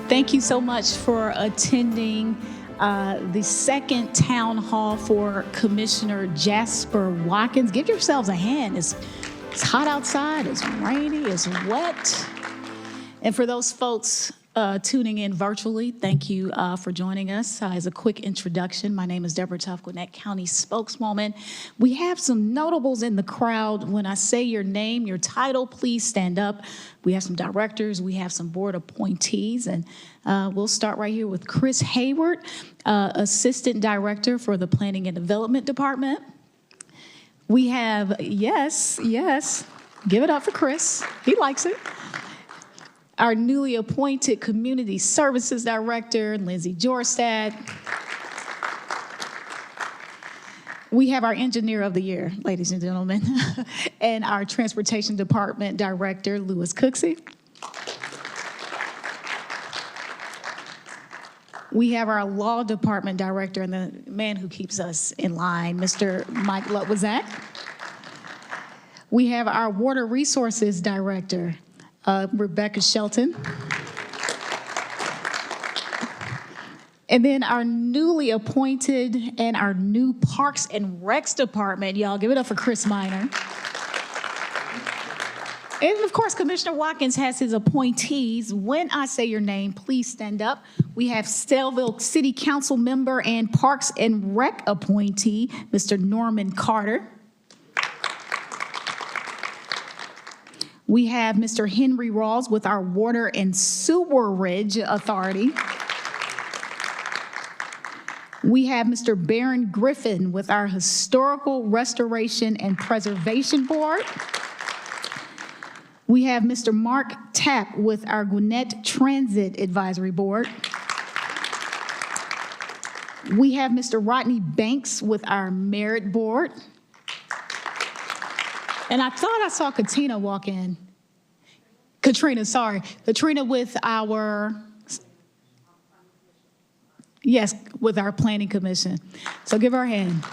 Thank you so much for attending the second town hall for Commissioner Jasper Watkins. Give yourselves a hand. It's hot outside, it's rainy, it's wet. And for those folks tuning in virtually, thank you for joining us. As a quick introduction, my name is Deborah Tuff, Gwinnett County spokeswoman. We have some notables in the crowd. When I say your name, your title, please stand up. We have some directors, we have some board appointees, and we'll start right here with Chris Hayward, Assistant Director for the Planning and Development Department. We have, yes, give it up for Chris. He likes it. Our newly appointed Community Services Director, Lindsay Jorstad. We have our Engineer of the Year, ladies and gentlemen, and our Transportation Department Director, Louis Cooksey. We have our Law Department Director and the man who keeps us in line, Mr. Mike Lutwazak. We have our Water Resources Director, Rebecca Shelton. And then our newly appointed and our new Parks and Recs Department, y'all give it up for Chris Minor. And of course, Commissioner Watkins has his appointees. When I say your name, please stand up. We have Stellville City Council member and Parks and Rec appointee, Mr. Norman Carter. We have Mr. Henry Rawls with our Water and Sewerage Authority. We have Mr. Baron Griffin with our Historical Restoration and Preservation Board. We have Mr. Mark Tapp with our Gwinnett Transit Advisory Board. We have Mr. Rodney Banks with our Merit Board. And I thought I saw Katrina walk in. Katrina with our, yes, with our Planning Commission. So give her a hand.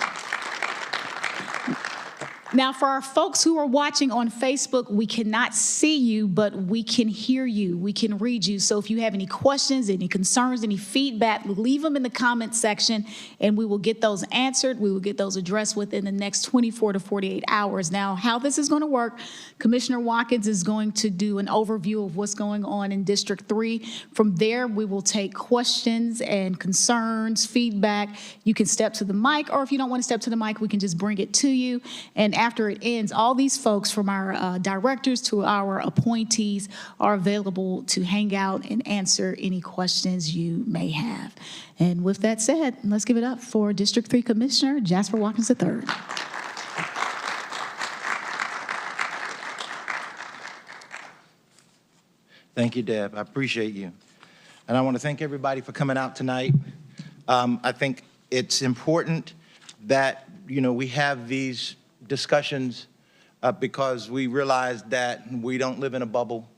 Now, for our folks who are watching on Facebook, we cannot see you, but we can hear you. We can read you. So if you have any questions, any concerns, any feedback, leave them in the comment section, and we will get those answered. We will get those addressed within the next 24 to 48 hours. Now, how this is going to work, Commissioner Watkins is going to do an overview of what's going on in District 3. From there, we will take questions and concerns, feedback. You can step to the mic, or if you don't want to step to the mic, we can just bring it to you. And after it ends, all these folks from our directors to our appointees are available to hang out and answer any questions you may have. And with that said, let's give it up for District 3 Commissioner Jasper Watkins III. Thank you, Deb. I appreciate you. And I want to thank everybody for coming out tonight. I think it's important that, we have these discussions because we realize that we don't live in a bubble.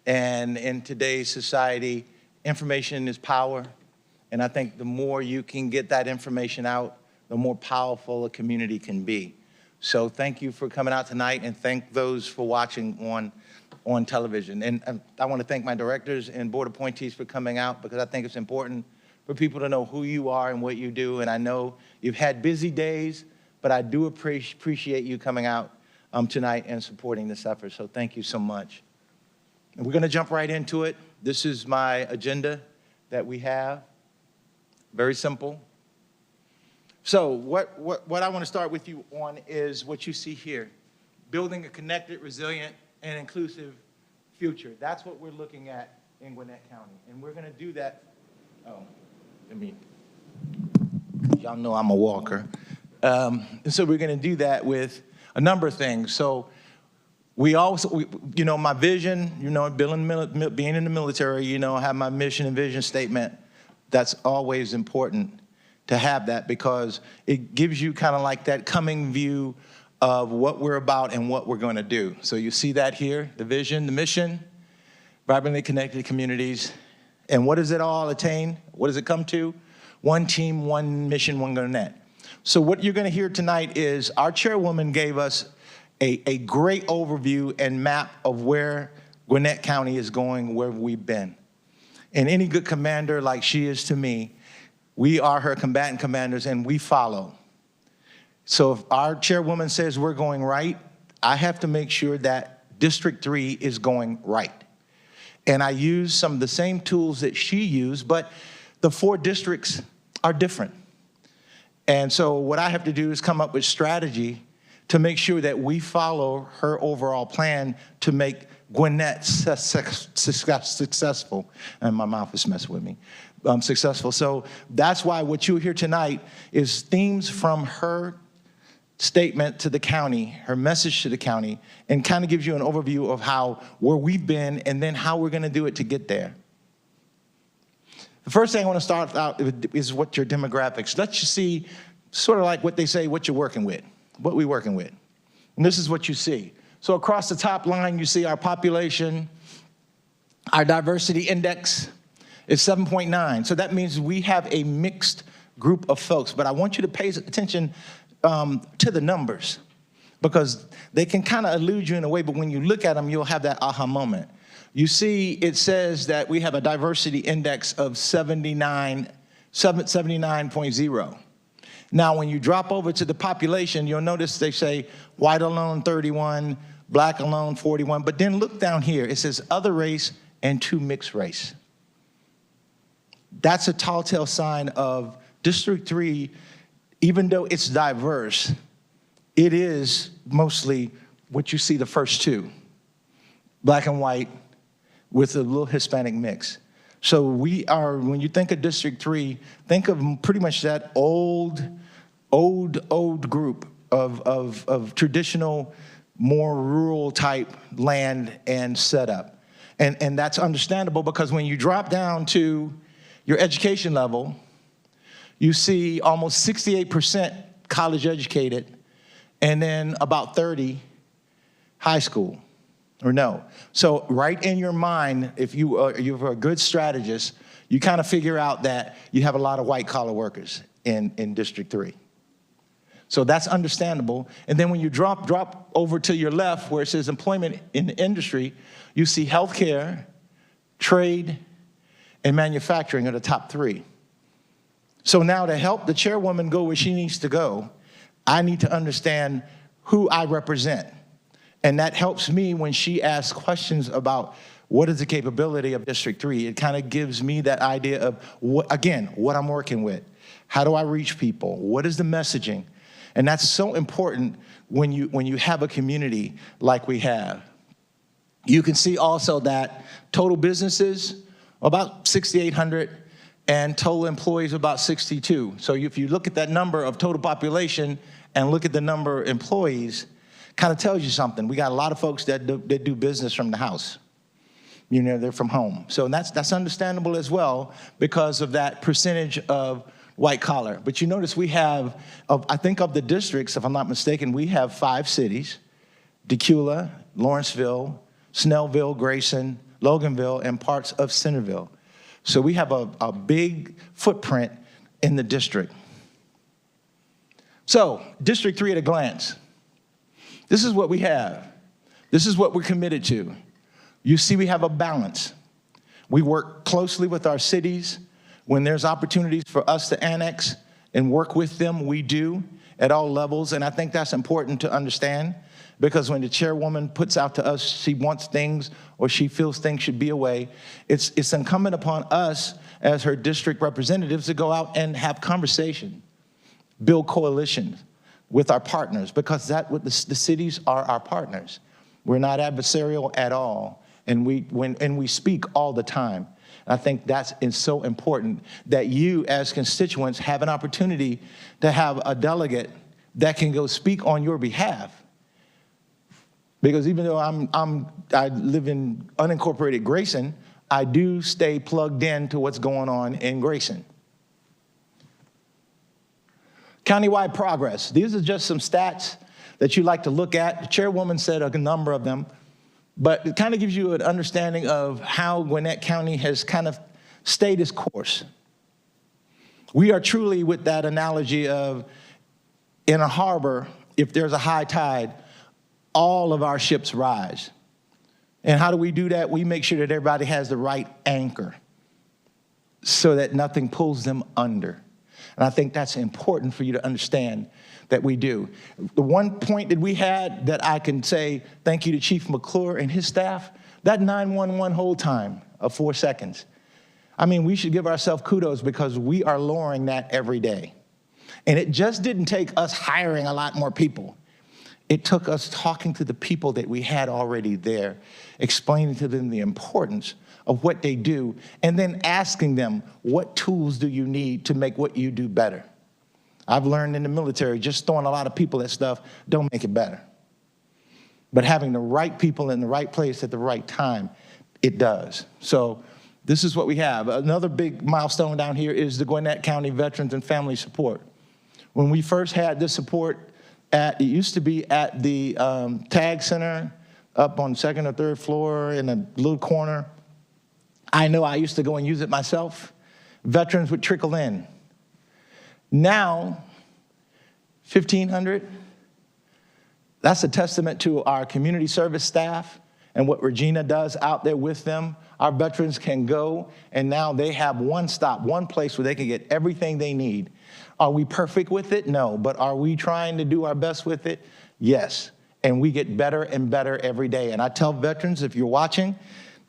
And in today's society, information is power. And I think the more you can get that information out, the more powerful a community can be. So thank you for coming out tonight, and thank those for watching on television. And I want to thank my directors and board appointees for coming out, because I think it's important for people to know who you are and what you do. And I know you've had busy days, but I do appreciate you coming out tonight and supporting this effort. So thank you so much. And we're going to jump right into it. This is my agenda that we have. Very simple. So what I want to start with you on is what you see here: building a connected, resilient, and inclusive future. That's what we're looking at in Gwinnett County. And we're going to do that. Y'all know I'm a walker. And so we're going to do that with a number of things. So my vision, being in the military, I have my mission and vision statement. That's always important to have that, because it gives you kind of like that coming view of what we're about and what we're going to do. So you see that here, the vision, the mission, vibrantly connected communities. And what does it all attain? What does it come to? One team, one mission, one Gwinnett. So what you're going to hear tonight is our chairwoman gave us a great overview and map of where Gwinnett County is going, where we've been. And any good commander like she is to me, we are her combatant commanders and we follow. So if our chairwoman says we're going right, I have to make sure that District 3 is going right. And I use some of the same tools that she used, but the 4 districts are different. And so what I have to do is come up with strategy to make sure that we follow her overall plan to make Gwinnett successful. And my mouth is messing with me. Successful. So that's why what you'll hear tonight is themes from her statement to the county, her message to the county, and kind of gives you an overview of where we've been and then how we're going to do it to get there. The first thing I want to start out with is what your demographics. Let's just see, sort of like what they say, what you're working with, what we're working with. And this is what you see. So across the top line, you see our population, our diversity index is 7.9. So that means we have a mixed group of folks. But I want you to pay attention to the numbers, because they can kind of elude you in a way, but when you look at them, you'll have that aha moment. You see, it says that we have a diversity index of 79.0. Now, when you drop over to the population, you'll notice they say white alone 31, black alone 41, but then look down here, it says other race and 2 mixed race. That's a telltale sign of District 3. Even though it's diverse, it is mostly what you see the first 2, black and white with a little Hispanic mix. So we are, when you think of District 3, think of pretty much that old group of traditional, more rural type land and setup. And that's understandable, because when you drop down to your education level, you see almost 68% college educated, and then about 30 high school, or no. So right in your mind, if you're a good strategist, you kind of figure out that you have a lot of white-collar workers in District 3. So that's understandable. And then when you drop over to your left, where it says employment in the industry, you see healthcare, trade, and manufacturing are the top 3. So now, to help the chairwoman go where she needs to go, I need to understand who I represent. And that helps me when she asks questions about what is the capability of District 3. It kind of gives me that idea of, what I'm working with. How do I reach people? What is the messaging? And that's so important when you have a community like we have. You can see also that total businesses, about 6,800, and total employees about 62. So if you look at that number of total population and look at the number of employees, kind of tells you something. We got a lot of folks that do business from the house. You know, they're from home. So that's understandable as well, because of that percentage of white collar. But you notice we have, I think of the districts, if I'm not mistaken, we have 5 cities: Decula, Lawrenceville, Snellville, Grayson, Loganville, and parts of Centerville. So we have a big footprint in the district. So District 3 at a glance. This is what we have. This is what we're committed to. You see, we have a balance. We work closely with our cities. When there's opportunities for us to annex and work with them, we do at all levels. And I think that's important to understand, because when the chairwoman puts out to us, she wants things or she feels things should be away, it's incumbent upon us as her district representatives to go out and have conversation, build coalitions with our partners, because the cities are our partners. We're not adversarial at all, and we speak all the time. I think that's so important, that you as constituents have an opportunity to have a delegate that can go speak on your behalf. Because even though I live in unincorporated Grayson, I do stay plugged in to what's going on in Grayson. Countywide progress. These are just some stats that you like to look at. The chairwoman said a number of them, but it kind of gives you an understanding of how Gwinnett County has kind of stayed its course. We are truly, with that analogy of, in a harbor, if there's a high tide, all of our ships rise. And how do we do that? We make sure that everybody has the right anchor. so that nothing pulls them under. And I think that's important for you to understand that we do. The one point that we had that I can say thank you to Chief McClure and his staff, that 911 hold time of 4 seconds. I mean, we should give ourselves kudos because we are lowering that every day. And it just didn't take us hiring a lot more people. It took us talking to the people that we had already there, explaining to them the importance of what they do, and then asking them, what tools do you need to make what you do better? I've learned in the military, just throwing a lot of people at stuff don't make it better. But having the right people in the right place at the right time, it does. So this is what we have. Another big milestone down here is the Gwinnett County Veterans and Family Support. When we first had this support it used to be at the Tag Center up on 2nd or 3rd floor in a little corner. I know I used to go and use it myself. Veterans would trickle in. Now, 1,500, that's a testament to our community service staff and what Regina does out there with them. Our veterans can go, and now they have one stop, one place where they can get everything they need. Are we perfect with it? No. But are we trying to do our best with it? Yes. And we get better and better every day. And I tell veterans, if you're watching,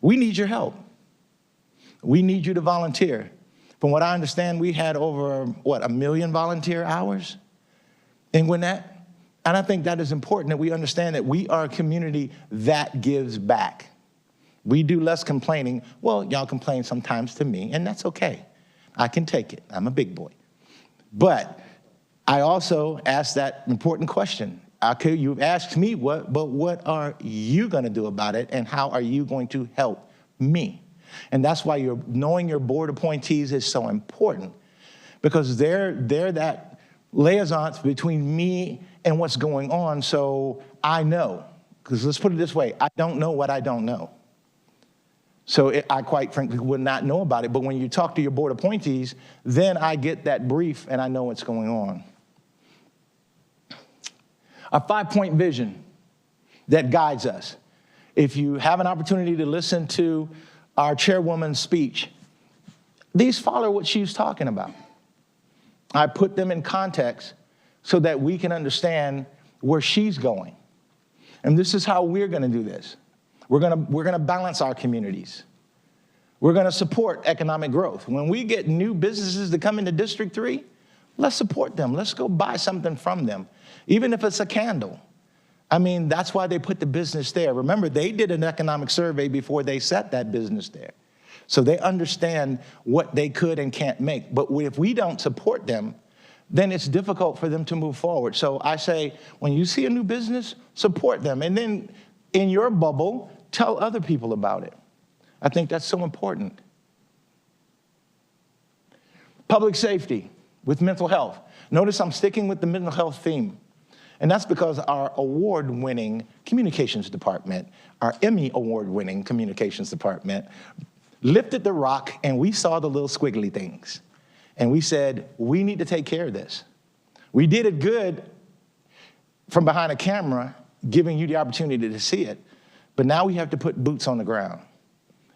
we need your help. We need you to volunteer. From what I understand, we had over, 1 million volunteer hours in Gwinnett? And I think that is important that we understand that we are a community that gives back. We do less complaining. Well, y'all complain sometimes to me, and that's okay. I can take it. I'm a big boy. But I also ask that important question. Okay, you've asked me but what are you going to do about it, and how are you going to help me? And that's why knowing your board appointees is so important, because they're that liaison between me and what's going on, so I know. Because let's put it this way, I don't know what I don't know. So I quite frankly would not know about it, but when you talk to your board appointees, then I get that brief and I know what's going on. A 5-point vision that guides us. If you have an opportunity to listen to our chairwoman's speech, these follow what she's talking about. I put them in context so that we can understand where she's going. And this is how we're going to do this. We're going to balance our communities. We're going to support economic growth. When we get new businesses to come into District 3, let's support them. Let's go buy something from them, even if it's a candle. I mean, that's why they put the business there. Remember, they did an economic survey before they set that business there. So they understand what they could and can't make. But if we don't support them, then it's difficult for them to move forward. So I say, when you see a new business, support them. And then in your bubble, tell other people about it. I think that's so important. Public safety with mental health. Notice I'm sticking with the mental health theme. And that's because our award-winning communications department, our Emmy award-winning communications department, lifted the rock and we saw the little squiggly things. And we said, we need to take care of this. We did it good from behind a camera, giving you the opportunity to see it. But now we have to put boots on the ground.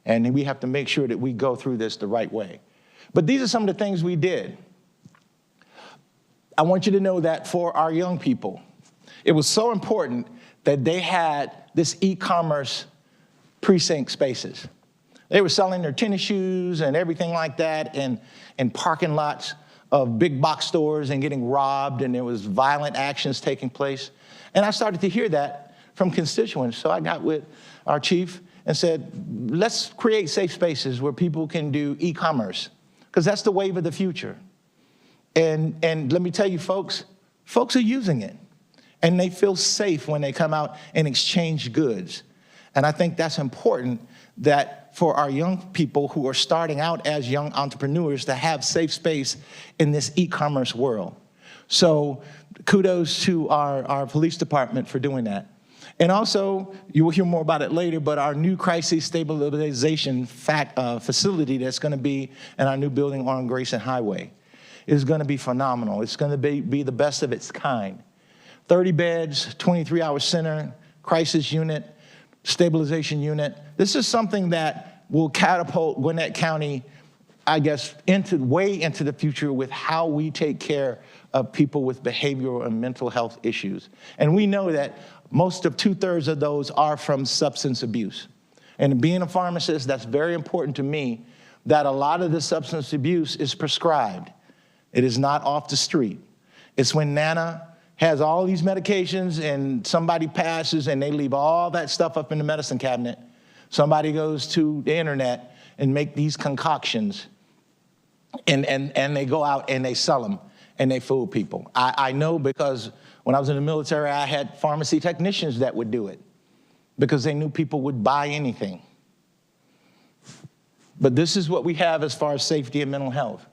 And we have to make sure that we go through this the right way. But these are some of the things we did. I want you to know that for our young people, it was so important that they had this e-commerce precinct spaces. They were selling their tennis shoes and everything like that in parking lots of big box stores and getting robbed, and there was violent actions taking place. And I started to hear that from constituents. So I got with our chief and said, let's create safe spaces where people can do e-commerce, because that's the wave of the future. And let me tell you, folks are using it. And they feel safe when they come out and exchange goods. And I think that's important, that for our young people who are starting out as young entrepreneurs to have safe space in this e-commerce world. So kudos to our police department for doing that. And also, you will hear more about it later, but our new crisis stabilization facility that's going to be in our new building on Grayson Highway is going to be phenomenal. It's going to be the best of its kind. 30 beds, 23-hour center, crisis unit, stabilization unit. This is something that will catapult Gwinnett County I guess, way into the future with how we take care of people with behavioral and mental health issues. And we know that most of 2/3 of those are from substance abuse. And being a pharmacist, that's very important to me, that a lot of the substance abuse is prescribed. It is not off the street. It's when Nana has all these medications and somebody passes and they leave all that stuff up in the medicine cabinet. Somebody goes to the internet and make these concoctions and they go out and they sell them and they fool people. I know because when I was in the military, I had pharmacy technicians that would do it because they knew people would buy anything. But this is what we have as far as safety and mental health.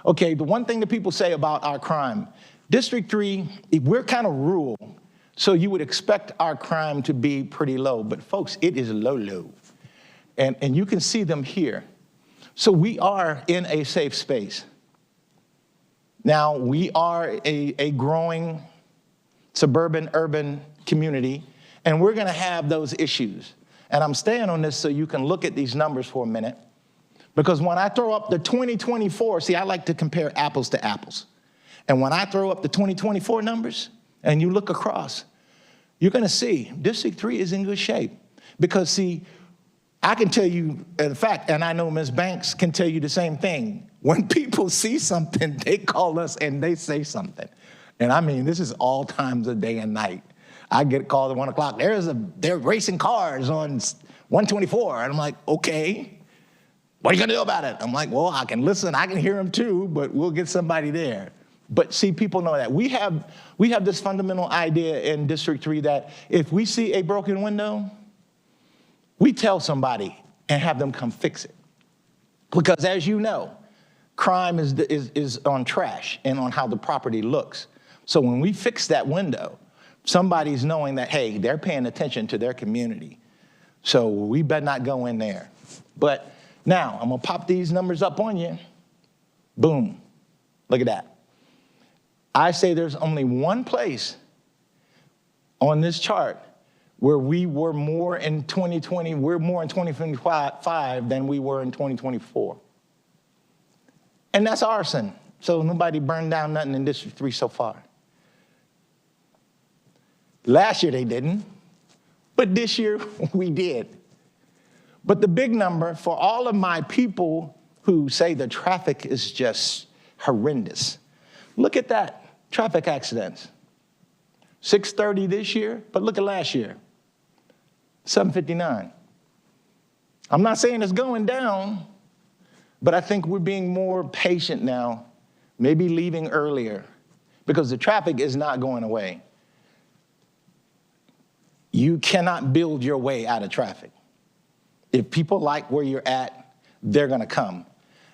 Okay, the one thing that people say about our crime, District 3, we're kind of rural, so you would expect our crime to be pretty low. But folks, it is low. And you can see them here. So we are in a safe space. Now, we are a growing suburban, urban community, and we're going to have those issues. And I'm staying on this so you can look at these numbers for a minute. Because when I throw up the 2024, see, I like to compare apples to apples. And when I throw up the 2024 numbers and you look across, you're going to see District 3 is in good shape. Because, see, I can tell you, in fact, and I know Ms. Banks can tell you the same thing. When people see something, they call us and they say something. And I mean, this is all times of day and night. I get called at 1 o'clock. They're racing cars on 124. And I'm like, okay, what are you going to do about it? I'm like, well, I can listen. I can hear them too, but we'll get somebody there. But see, people know that. We have this fundamental idea in District 3 that if we see a broken window, we tell somebody and have them come fix it. Because as you know, crime is on trash and on how the property looks. So when we fix that window, somebody's knowing that, hey, they're paying attention to their community. So we better not go in there. But now, I'm going to pop these numbers up on you. Boom. Look at that. I say there's only one place on this chart where we were more in 2020, we're more in 2025 than we were in 2024. And that's arson. So nobody burned down nothing in District 3 so far. Last year they didn't, but this year we did. But the big number for all of my people who say the traffic is just horrendous, look at that, traffic accidents. 630 this year, but look at last year, 759. I'm not saying it's going down, but I think we're being more patient now, maybe leaving earlier, because the traffic is not going away. You cannot build your way out of traffic. If people like where you're at, they're going to come.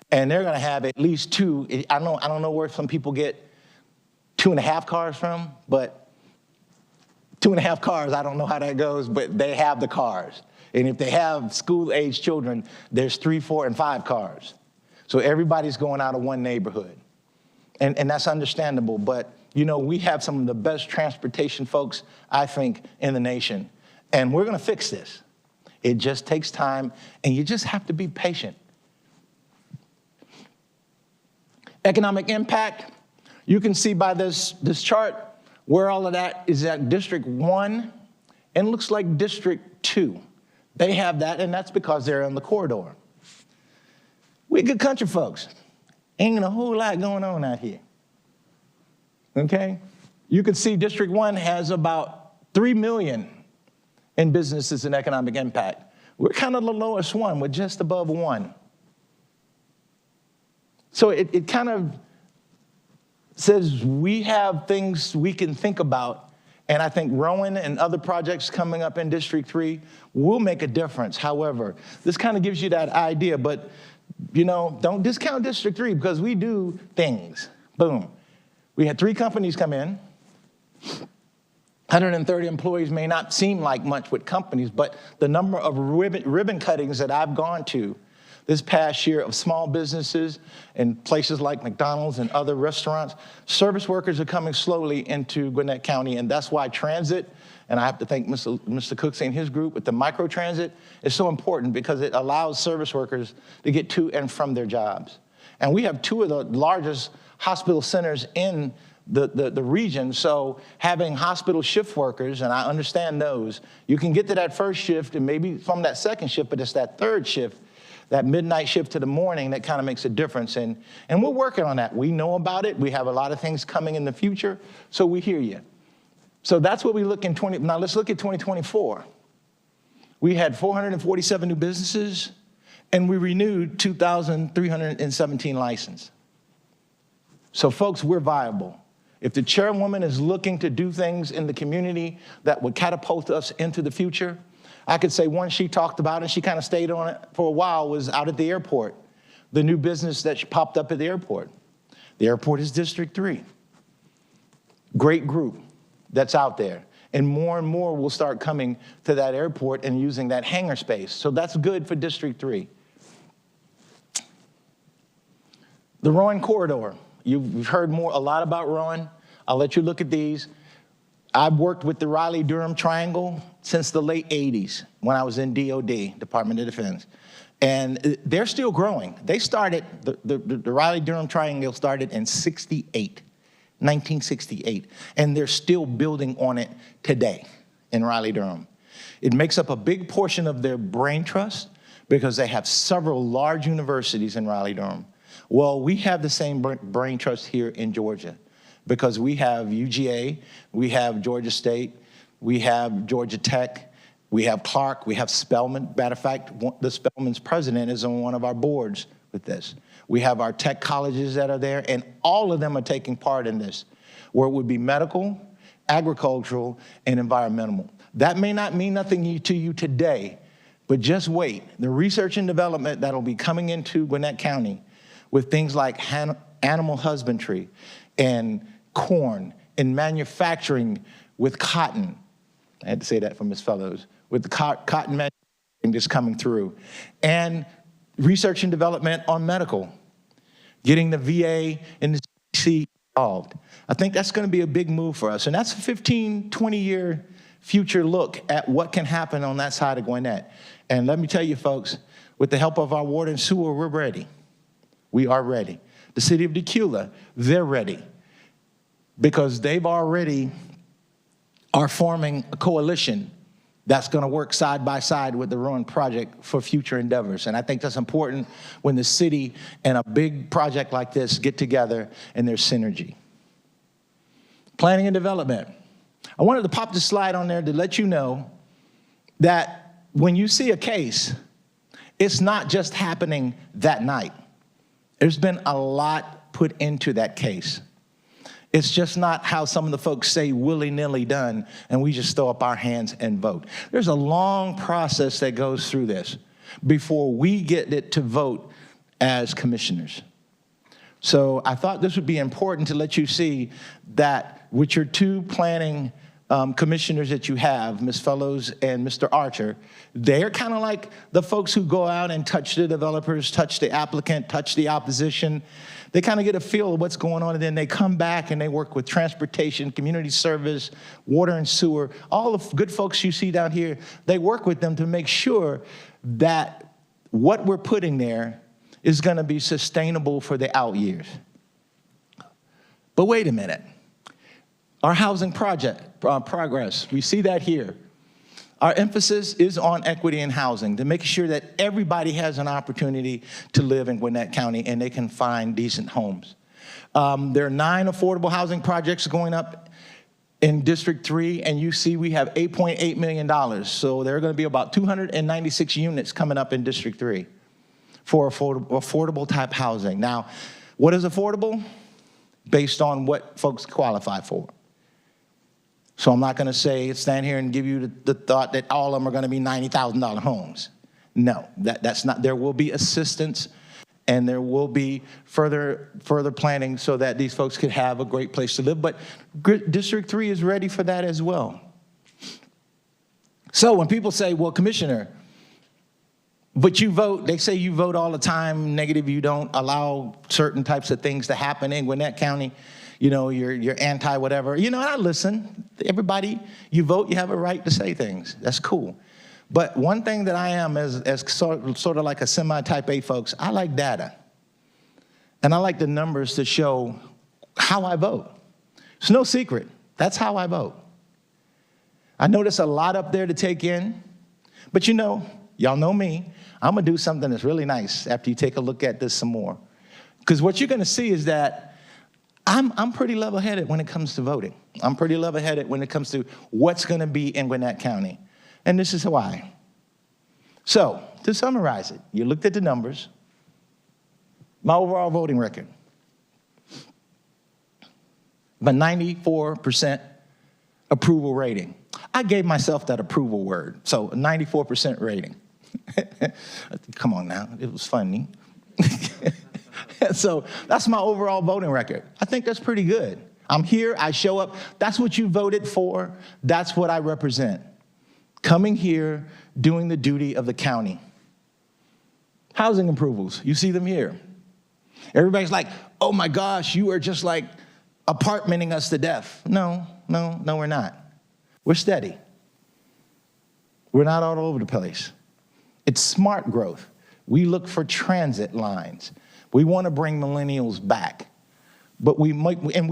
And they're going to have at least two. I don't know where some people get 2.5 cars from, but 2.5 cars, I don't know how that goes, but they have the cars. And if they have school-age children, there's 3, 4, and 5 cars. So everybody's going out of one neighborhood. And that's understandable, but you know, we have some of the best transportation folks, I think, in the nation. And we're going to fix this. It just takes time, and you just have to be patient. Economic impact, you can see by this chart where all of that is at District 1, and it looks like District 2. They have that, and that's because they're on the corridor. We're good country folks. Ain't a whole lot going on out here. Okay? You can see District 1 has about 3 million in businesses and economic impact. We're kind of the lowest one. We're just above 1. So it kind of says we have things we can think about. And I think Rowan and other projects coming up in District 3 will make a difference. However, this kind of gives you that idea. But, you know, don't discount District 3 because we do things. Boom. We had 3 companies come in. 130 employees may not seem like much with companies, but the number of ribbon cuttings that I've gone to this past year of small businesses in places like McDonald's and other restaurants, service workers are coming slowly into Gwinnett County, and that's why transit and I have to thank Mr. Cooksey and his group with the microtransit, is so important because it allows service workers to get to and from their jobs. And we have two of the largest hospital centers in the region, so having hospital shift workers, and I understand those, you can get to that first shift and maybe from that second shift, but it's that third shift, that midnight shift to the morning, that kind of makes a difference. And we're working on that. We know about it. We have a lot of things coming in the future, so we hear you. So that's what we look in now let's look at 2024. We had 447 new businesses, and we renewed 2,317 licenses. So folks, we're viable. If the chairwoman is looking to do things in the community that would catapult us into the future, I could say one she talked about, and she kind of stayed on it for a while, was out at the airport, the new business that popped up at the airport. The airport is District 3. Great group that's out there. And more will start coming to that airport and using that hangar space. So that's good for District 3. The Rowan Corridor. You've heard a lot about Rowan. I'll let you look at these. I've worked with the Raleigh-Durham Triangle since the late 80s when I was in DOD, Department of Defense. And they're still growing. They started, the Raleigh-Durham Triangle started in 1968. And they're still building on it today in Raleigh-Durham. It makes up a big portion of their brain trust because they have several large universities in Raleigh-Durham. Well, we have the same brain trust here in Georgia because we have UGA, we have Georgia State, we have Georgia Tech, we have Clark, we have Spelman. Matter of fact, the Spelman's president is on one of our boards with this. We have our tech colleges that are there, and all of them are taking part in this, where it would be medical, agricultural, and environmental. That may not mean nothing to you today, but just wait. The research and development that'll be coming into Gwinnett County with things like animal husbandry and corn and manufacturing with cotton. I had to say that for Ms. Fellows. With the cotton manufacturing just coming through. And research and development on medical, getting the VA and the CDC involved. I think that's going to be a big move for us. And that's a 15, 20-year future look at what can happen on that side of Gwinnett. And let me tell you, folks, with the help of our water and sewer, we're ready. We are ready. The city of Decula, they're ready because they've already are forming a coalition that's going to work side by side with the Rowan project for future endeavors. And I think that's important when the city and a big project like this get together and there's synergy. Planning and development. I wanted to pop this slide on there to let you know that when you see a case, it's not just happening that night. There's been a lot put into that case. It's just not how some of the folks say willy-nilly done, and we just throw up our hands and vote. There's a long process that goes through this before we get it to vote as commissioners. So I thought this would be important to let you see that with your two planning commissioners that you have, Ms. Fellows and Mr. Archer, they're kind of like the folks who go out and touch the developers, touch the applicant, touch the opposition. They kind of get a feel of what's going on, and then they come back and they work with transportation, community service, water and sewer. All the good folks you see down here, they work with them to make sure that what we're putting there is going to be sustainable for the out years. But wait a minute. Our housing progress, we see that here. Our emphasis is on equity in housing, to make sure that everybody has an opportunity to live in Gwinnett County and they can find decent homes. There are 9 affordable housing projects going up in District 3, and you see we have $8.8 million. So there are going to be about 296 units coming up in District 3 for affordable type housing. Now, what is affordable? Based on what folks qualify for. So I'm not going to stand here and give you the thought that all of them are going to be $90,000 homes. No, that's not. There will be assistance, and there will be further planning so that these folks could have a great place to live. But District 3 is ready for that as well. So when people say, well, Commissioner, but you vote, they say you vote all the time negative, you don't allow certain types of things to happen in Gwinnett County. you're anti-whatever. And I listen. Everybody, you vote, you have a right to say things. That's cool. But one thing that I am as sort of like a semi-type A folks, I like data. And I like the numbers to show how I vote. It's no secret. That's how I vote. I know there's a lot up there to take in. But y'all know me. I'm going to do something that's really nice after you take a look at this some more. Because what you're going to see is that I'm pretty level-headed when it comes to voting. I'm pretty level-headed when it comes to what's going to be in Gwinnett County. And this is why. So, to summarize it, you looked at the numbers. My overall voting record. But 94% approval rating. I gave myself that approval word, so a 94% rating. Come on now, it was funny. So that's my overall voting record. I think that's pretty good. I'm here, I show up. That's what you voted for. That's what I represent. Coming here, doing the duty of the county. Housing approvals, you see them here. Everybody's like, oh my gosh, you are just like apartmenting us to death. No, we're not. We're steady. We're not all over the place. It's smart growth. We look for transit lines. We want to bring millennials back. But we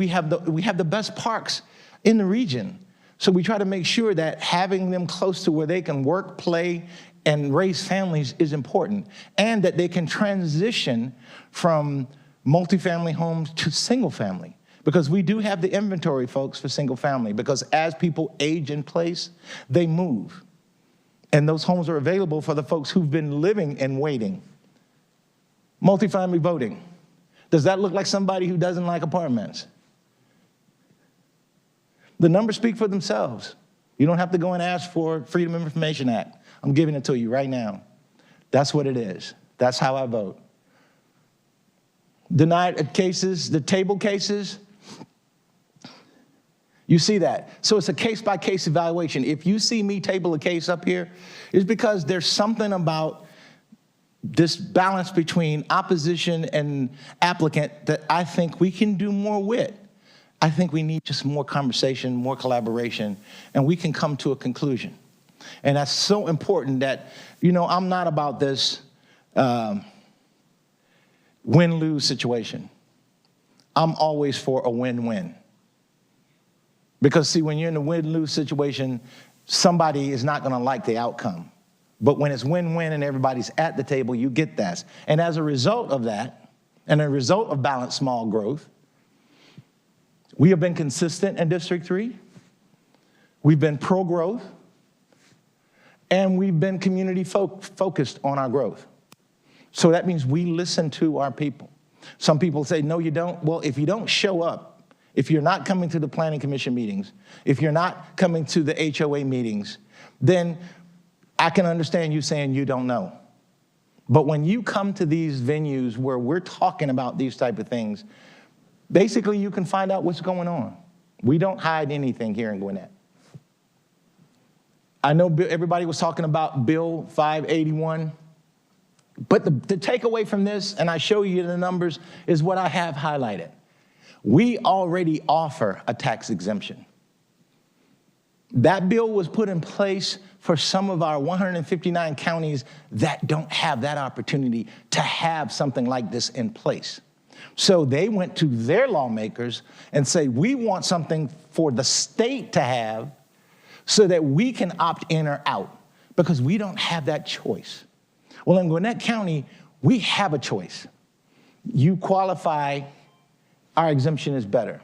have the best parks in the region. So we try to make sure that having them close to where they can work, play, and raise families is important, and that they can transition from multifamily homes to single family. Because we do have the inventory, folks, for single family, because as people age in place, they move. And those homes are available for the folks who've been living and waiting. Multifamily voting. Does that look like somebody who doesn't like apartments? The numbers speak for themselves. You don't have to go and ask for Freedom of Information Act. I'm giving it to you right now. That's what it is. That's how I vote. Denied cases, the table cases, you see that. So it's a case-by-case evaluation. If you see me table a case up here, it's because there's something about this balance between opposition and applicant that I think we can do more with. I think we need just more conversation, more collaboration, and we can come to a conclusion. And that's so important that, I'm not about this win-lose situation. I'm always for a win-win. Because, see, when you're in a win-lose situation, somebody is not going to like the outcome. But when it's win-win and everybody's at the table, you get that. And as a result of that, and a result of balanced small growth, we have been consistent in District 3. We've been pro-growth. And we've been community focused on our growth. So that means we listen to our people. Some people say, no, you don't. Well, if you don't show up, if you're not coming to the Planning Commission meetings, if you're not coming to the HOA meetings, then I can understand you saying you don't know. But when you come to these venues where we're talking about these type of things, basically you can find out what's going on. We don't hide anything here in Gwinnett. I know everybody was talking about Bill 581, but the takeaway from this, and I show you the numbers, is what I have highlighted. We already offer a tax exemption. That bill was put in place for some of our 159 counties that don't have that opportunity to have something like this in place. So they went to their lawmakers and say, we want something for the state to have so that we can opt in or out, because we don't have that choice. Well, in Gwinnett County, we have a choice. You qualify, our exemption is better.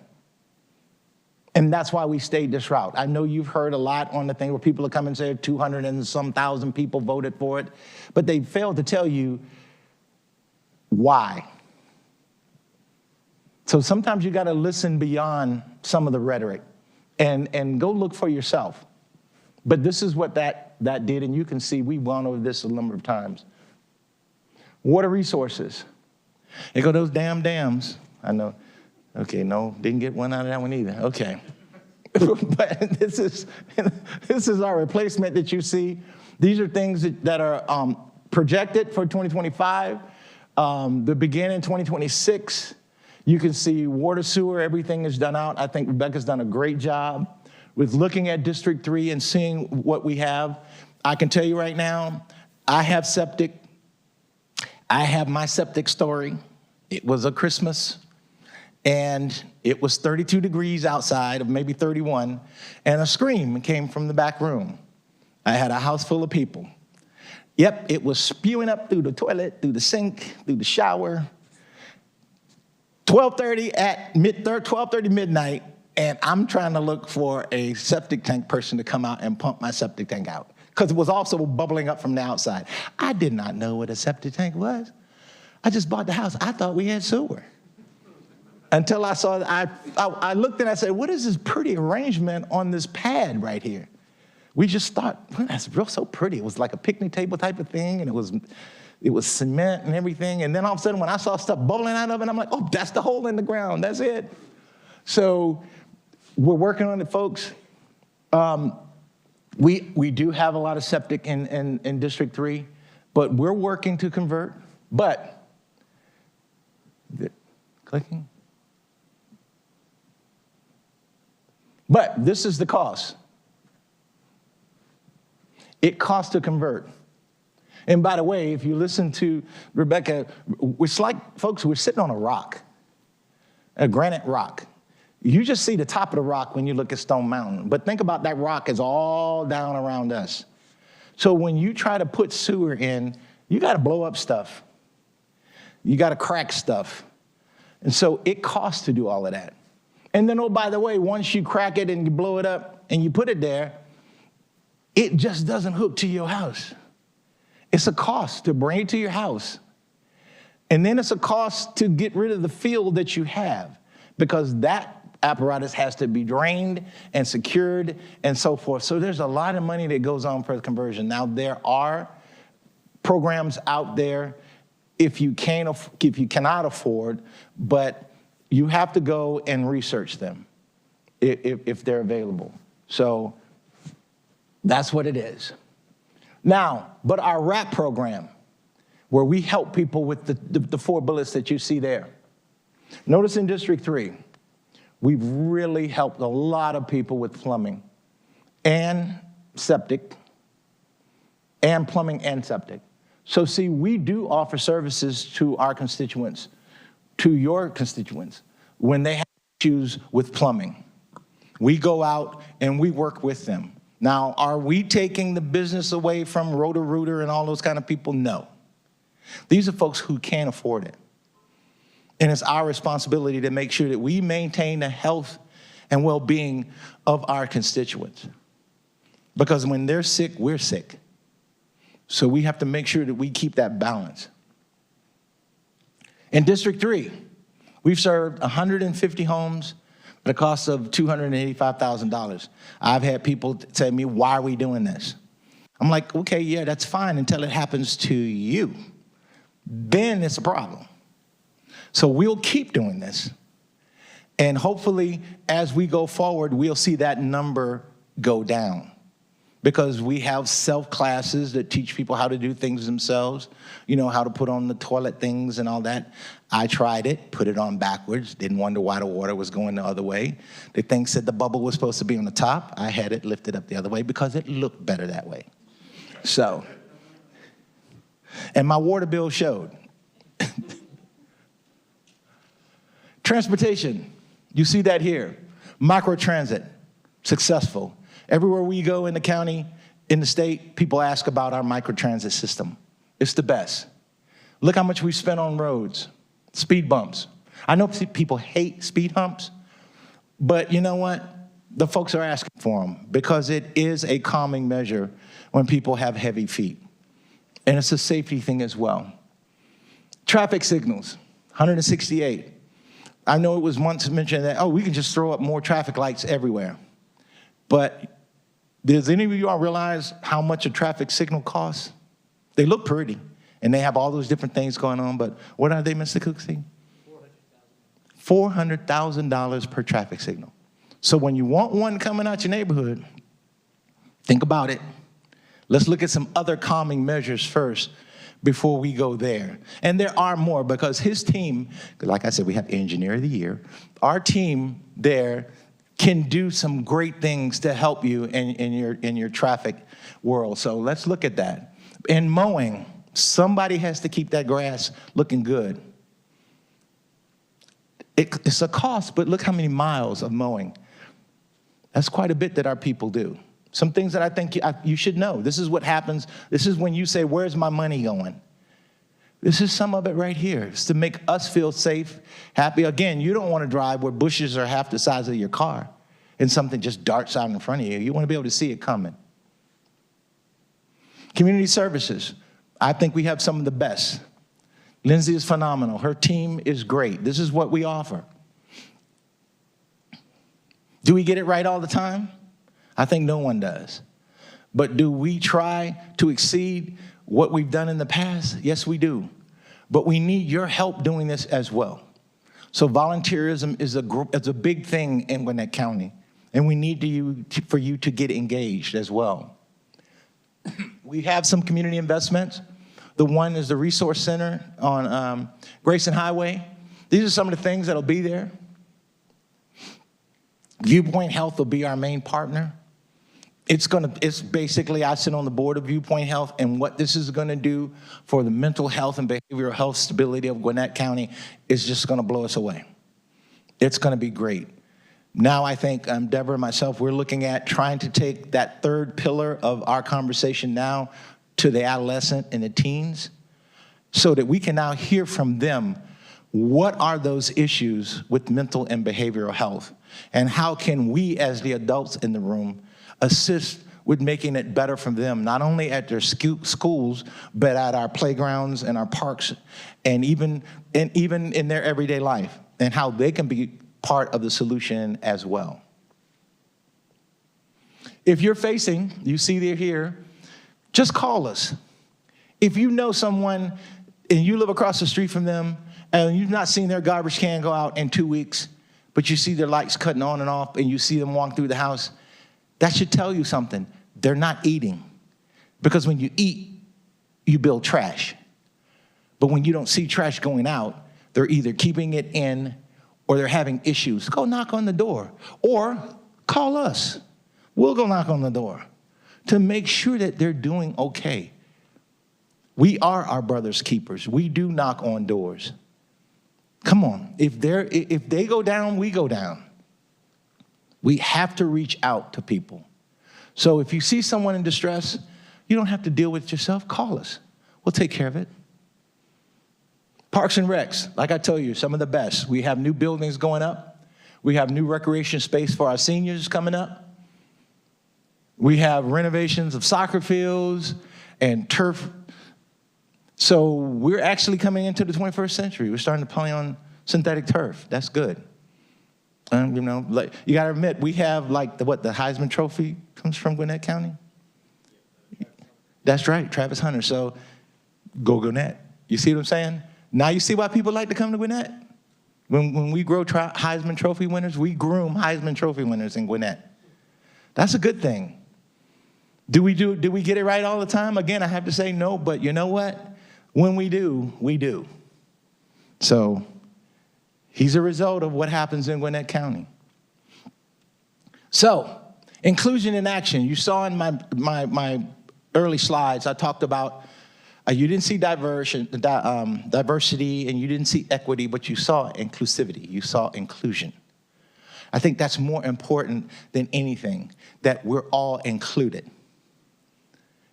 And that's why we stayed this route. I know you've heard a lot on the thing where people are coming and say 200 and some thousand people voted for it, but they failed to tell you why. So sometimes you gotta listen beyond some of the rhetoric and go look for yourself. But this is what that did, and you can see we've gone over this a number of times. Water resources. There go those damn dams. I know. Okay, no, didn't get one out of that one either. Okay. But this is our replacement that you see. These are things that are projected for 2025, the beginning 2026. You can see water, sewer, everything is done out. I think Rebecca's done a great job with looking at District 3 and seeing what we have. I can tell you right now, I have septic. I have my septic story. It was a Christmas, and it was 32 degrees outside, of maybe 31, and a scream came from the back room. I had a house full of people. Yep, it was spewing up through the toilet, through the sink, through the shower. 12:30 midnight, and I'm trying to look for a septic tank person to come out and pump my septic tank out, because it was also bubbling up from the outside. I did not know what a septic tank was. I just bought the house. I thought we had sewer. Until I saw, I looked and I said, what is this pretty arrangement on this pad right here? We just thought, well, that's so pretty. It was like a picnic table type of thing, and it was cement and everything. And then all of a sudden, when I saw stuff bubbling out of it, I'm like, oh, that's the hole in the ground. That's it. So we're working on it, folks. We do have a lot of septic in District 3, but we're working to convert. But, clicking? But this is the cost. It costs to convert. And by the way, if you listen to Rebecca, it's like, folks, we're sitting on a rock, a granite rock. You just see the top of the rock when you look at Stone Mountain. But think about that rock is all down around us. So when you try to put sewer in, you got to blow up stuff. You got to crack stuff. And so it costs to do all of that. And then, oh, by the way, once you crack it and you blow it up and you put it there, it just doesn't hook to your house. It's a cost to bring it to your house. And then it's a cost to get rid of the field that you have, because that apparatus has to be drained and secured and so forth. So there's a lot of money that goes on for the conversion. Now, there are programs out there if you cannot afford, but you have to go and research them if they're available. So that's what it is. Now, but our RAP program, where we help people with the 4 bullets that you see there. Notice in District 3, we've really helped a lot of people with plumbing and septic, and plumbing and septic. So see, we do offer services to our constituents, to your constituents, when they have issues with plumbing. We go out and we work with them. Now, are we taking the business away from Roto-Rooter and all those kind of people? No. These are folks who can't afford it. And it's our responsibility to make sure that we maintain the health and well-being of our constituents. Because when they're sick, we're sick. So we have to make sure that we keep that balance. In District 3, we've served 150 homes at a cost of $285,000. I've had people say to me, why are we doing this? I'm like, okay, yeah, that's fine until it happens to you. Then it's a problem. So we'll keep doing this. And hopefully, as we go forward, we'll see that number go down. Because we have self-classes that teach people how to do things themselves, you know, how to put on the toilet things and all that. I tried it, put it on backwards, didn't wonder why the water was going the other way. The thing said the bubble was supposed to be on the top. I had it lifted up the other way because it looked better that way. So, and my water bill showed. Transportation, you see that here. Microtransit, successful. Everywhere we go in the county, in the state, people ask about our microtransit system. It's the best. Look how much we spent on roads, speed bumps. I know people hate speed humps, but you know what? The folks are asking for them because it is a calming measure when people have heavy feet. And it's a safety thing as well. Traffic signals, 168. I know it was once mentioned that, oh, we can just throw up more traffic lights everywhere. But does any of you all realize how much a traffic signal costs? They look pretty, and they have all those different things going on, but what are they, Mr. Cooksey? $400,000 per traffic signal. So when you want one coming out your neighborhood, think about it. Let's look at some other calming measures first before we go there. And there are more, because his team, like I said, we have Engineer of the Year. Our team there can do some great things to help you in your traffic world. So let's look at that. In mowing, somebody has to keep that grass looking good. It's a cost, but look how many miles of mowing. That's quite a bit that our people do. Some things that I think you should know. This is what happens. This is when you say, where's my money going? This is some of it right here. It's to make us feel safe, happy. Again, you don't want to drive where bushes are half the size of your car and something just darts out in front of you. You want to be able to see it coming. Community services. I think we have some of the best. Lindsay is phenomenal. Her team is great. This is what we offer. Do we get it right all the time? I think no one does. But do we try to exceed what we've done in the past? Yes, we do. But we need your help doing this as well. So volunteerism is a big thing in Gwinnett County, and we need for you to get engaged as well. We have some community investments. The one is the Resource Center on Grayson Highway. These are some of the things that'll be there. Viewpoint Health will be our main partner. It's basically, I sit on the board of Viewpoint Health, and what this is gonna do for the mental health and behavioral health stability of Gwinnett County is just gonna blow us away. It's gonna be great. Now I think Deborah and myself, we're looking at trying to take that third pillar of our conversation now to the adolescent and the teens, so that we can now hear from them what are those issues with mental and behavioral health, and how can we as the adults in the room assist with making it better for them, not only at their schools, but at our playgrounds and our parks, and even in their everyday life, and how they can be part of the solution as well. If you're facing, you see they're here, just call us. If you know someone and you live across the street from them and you've not seen their garbage can go out in 2 weeks, but you see their lights cutting on and off and you see them walk through the house, that should tell you something. They're not eating. Because when you eat, you build trash. But when you don't see trash going out, they're either keeping it in or they're having issues. Go knock on the door or call us. We'll go knock on the door to make sure that they're doing okay. We are our brother's keepers. We do knock on doors. Come on, if they go down, we go down. We have to reach out to people. So if you see someone in distress, you don't have to deal with it yourself, call us. We'll take care of it. Parks and Recs, like I told you, some of the best. We have new buildings going up. We have new recreation space for our seniors coming up. We have renovations of soccer fields and turf. So we're actually coming into the 21st century. We're starting to play on synthetic turf. That's good. You know, like, you got to admit, we have like the Heisman Trophy comes from Gwinnett County? That's right, Travis Hunter. So go Gwinnett. You see what I'm saying? Now you see why people like to come to Gwinnett? When we grow Heisman Trophy winners, we groom Heisman Trophy winners in Gwinnett. That's a good thing. Do we get it right all the time? Again, I have to say no, but you know what? When we do, we do. So he's a result of what happens in Gwinnett County. So inclusion in action. You saw in my early slides, I talked about you didn't see diversity and you didn't see equity, but you saw inclusivity. You saw inclusion. I think that's more important than anything, that we're all included.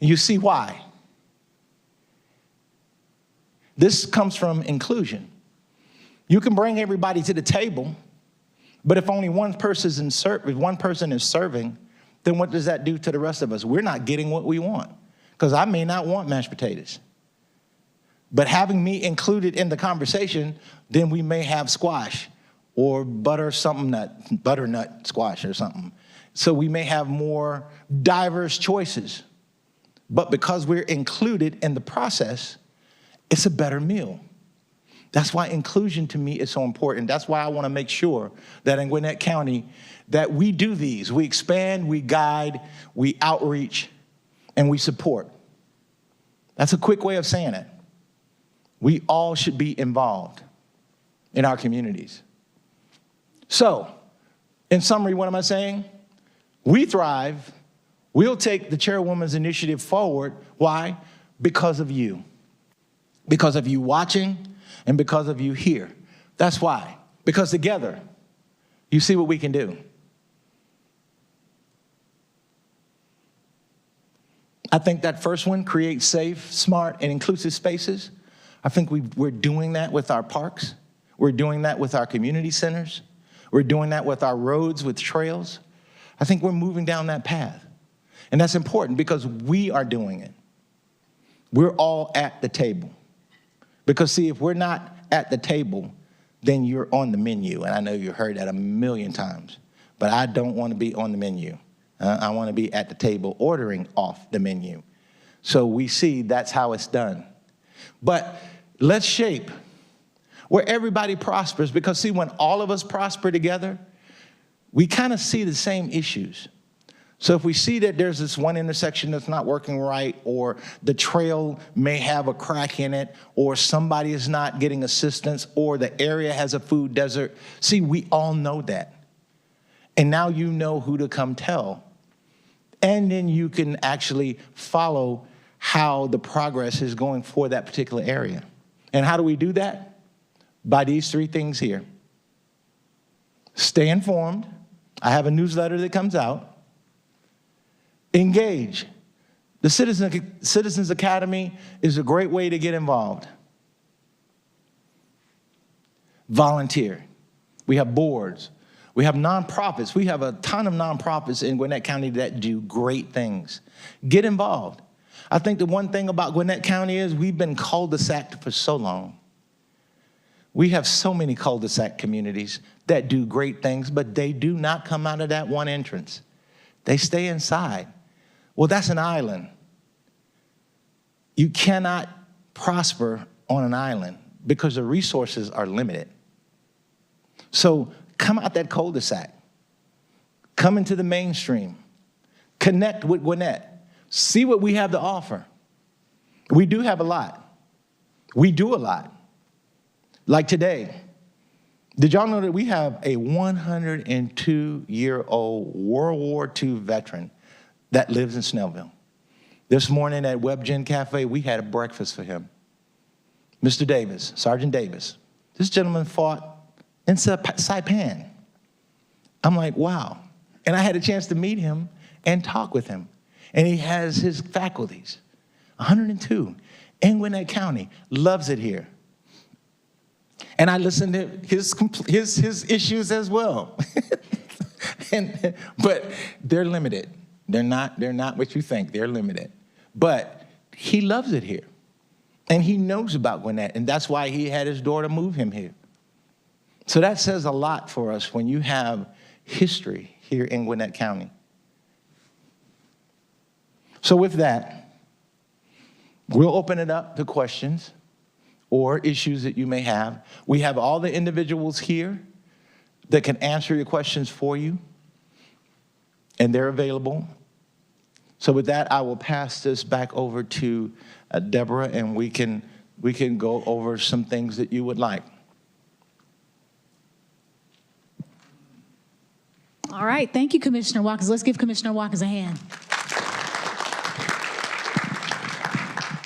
You see why? This comes from inclusion. You can bring everybody to the table, but if only one person is serving, then what does that do to the rest of us? We're not getting what we want, because I may not want mashed potatoes. But having me included in the conversation, then we may have squash or butternut squash or something. So we may have more diverse choices. But because we're included in the process, it's a better meal. That's why inclusion to me is so important. That's why I want to make sure that in Gwinnett County that we do these. We expand, we guide, we outreach, and we support. That's a quick way of saying it. We all should be involved in our communities. So, in summary, what am I saying? We thrive. We'll take the chairwoman's initiative forward. Why? Because of you. Because of you watching and because of you here. That's why. Because together, you see what we can do. I think that first one, create safe, smart, and inclusive spaces. I think we're doing that with our parks. We're doing that with our community centers. We're doing that with our roads, with trails. I think we're moving down that path. And that's important because we are doing it. We're all at the table. Because see, if we're not at the table, then you're on the menu. And I know you heard that a million times, but I don't want to be on the menu. I want to be at the table ordering off the menu. So we see that's how it's done. But let's shape where everybody prospers, because see, when all of us prosper together, we kind of see the same issues. So if we see that there's this one intersection that's not working right, or the trail may have a crack in it, or somebody is not getting assistance, or the area has a food desert, see, we all know that. And now you know who to come tell. And then you can actually follow how the progress is going for that particular area. And how do we do that? By these three things here. Stay informed. I have a newsletter that comes out. Engage. The Citizens Academy is a great way to get involved. Volunteer. We have boards. We have nonprofits. We have a ton of nonprofits in Gwinnett County that do great things. Get involved. I think the one thing about Gwinnett County is we've been cul-de-sac for so long. We have so many cul-de-sac communities that do great things, but they do not come out of that one entrance. They stay inside. Well, that's an island. You cannot prosper on an island because the resources are limited. So come out that cul-de-sac. Come into the mainstream. Connect with Gwinnett. See what we have to offer. We do have a lot. We do a lot. Like today, did y'all know that we have a 102-year-old World War II veteran that lives in Snellville? This morning at WebGen Cafe, we had a breakfast for him. Mr. Davis, Sergeant Davis. This gentleman fought in Saipan. I'm like, wow. And I had a chance to meet him and talk with him. And he has his faculties, 102, in Gwinnett County, loves it here. And I listened to his issues as well. But they're limited. They're not what you think. They're limited. But he loves it here. And he knows about Gwinnett, and that's why he had his daughter move him here. So that says a lot for us when you have history here in Gwinnett County. So with that, we'll open it up to questions or issues that you may have. We have all the individuals here that can answer your questions for you, and they're available. So with that, I will pass this back over to Deborah, and we can go over some things that you would like. All right, thank you, Commissioner Watkins. Let's give Commissioner Watkins a hand.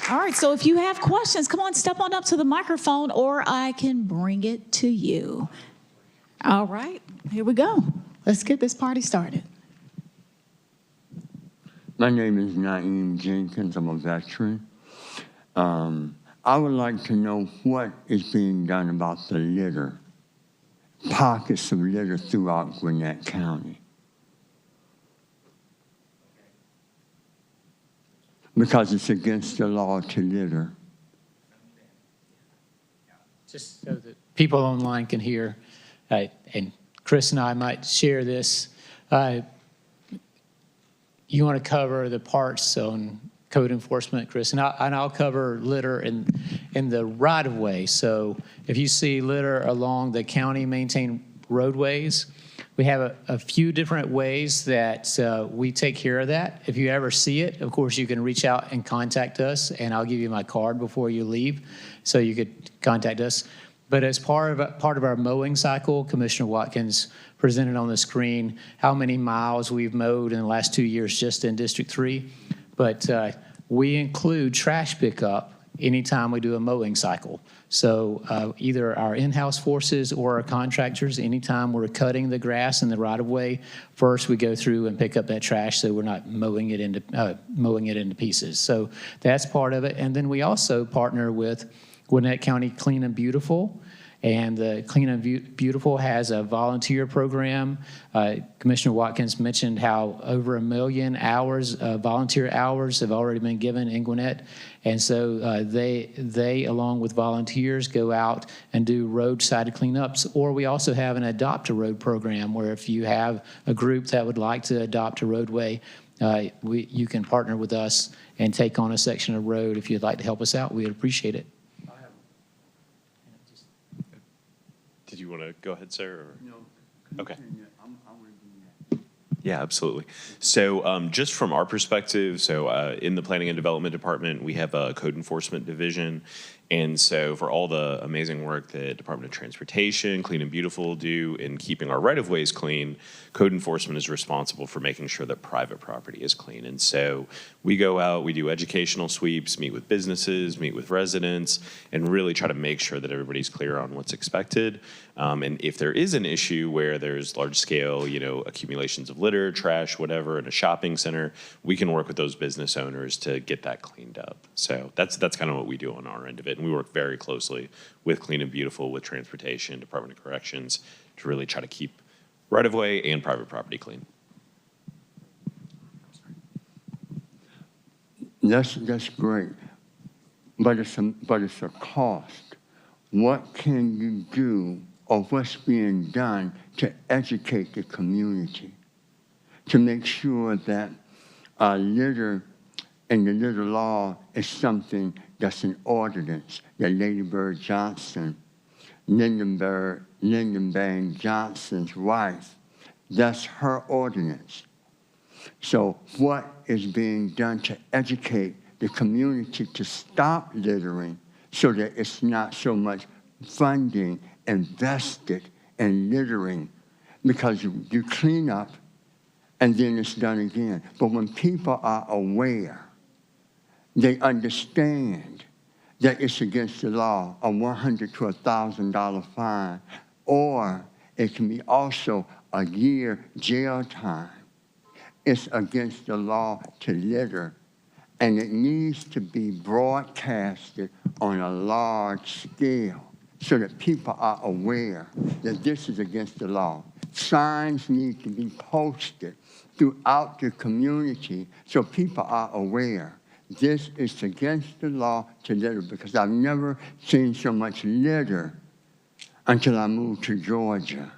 All right, so if you have questions, come on, step on up to the microphone, or I can bring it to you. All right, here we go. Let's get this party started. My name is Naeem Jenkins. I'm a veteran. I would like to know what is being done about the litter, pockets of litter throughout Gwinnett County. Because it's against the law to litter. Just so that people online can hear, and Chris and I might share this. You want to cover the parts on code enforcement, Chris, and I'll cover litter in the right-of-way. So if you see litter along the county-maintained roadways, we have a few different ways that we take care of that. If you ever see it, of course, you can reach out and contact us, and I'll give you my card before you leave, so you could contact us. But as part of our mowing cycle, Commissioner Watkins presented on the screen how many miles we've mowed in the last 2 years just in District 3. But we include trash pickup anytime we do a mowing cycle. So either our in-house forces or our contractors, anytime we're cutting the grass in the right-of-way, first we go through and pick up that trash so we're not mowing it into pieces. So that's part of it. And then we also partner with Gwinnett County Clean and Beautiful. And the Clean and Beautiful has a volunteer program. Commissioner Watkins mentioned how over 1 million hours, volunteer hours, have already been given in Gwinnett. And so they, along with volunteers, go out and do roadside cleanups. Or we also have an Adopt a Road program where if you have a group that would like to adopt a roadway, you can partner with us and take on a section of road. If you'd like to help us out, we'd appreciate it. Did you want to go ahead, sir? Or? No. Okay. I want to do that. Yeah, absolutely. So just from our perspective, so in the Planning and Development Department, we have a code enforcement division. And so for all the amazing work that Department of Transportation, Clean and Beautiful do in keeping our right-of-ways clean, code enforcement is responsible for making sure that private property is clean. And so we go out, we do educational sweeps, meet with businesses, meet with residents, and really try to make sure that everybody's clear on what's expected. And if there is an issue where there's large-scale, accumulations of litter, trash, whatever, in a shopping center, we can work with those business owners to get that cleaned up. So that's kind of what we do on our end of it. And we work very closely with Clean and Beautiful, with Transportation, Department of Corrections, to really try to keep right-of-way and private property clean. That's great, but it's a cost. What can you do, or what's being done to educate the community, to make sure that litter and the litter law is something that's an ordinance that Lady Bird Johnson, Lyndon Baines Johnson's wife, that's her ordinance. So what is being done to educate the community to stop littering so that it's not so much funding invested in littering? Because you clean up and then it's done again. But when people are aware, they understand that it's against the law, a $100 to $1,000 fine, or it can be also a year jail time. It's against the law to litter, and it needs to be broadcasted on a large scale so that people are aware that this is against the law. Signs need to be posted throughout the community so people are aware. This is against the law to litter, because I've never seen so much litter until I moved to Georgia.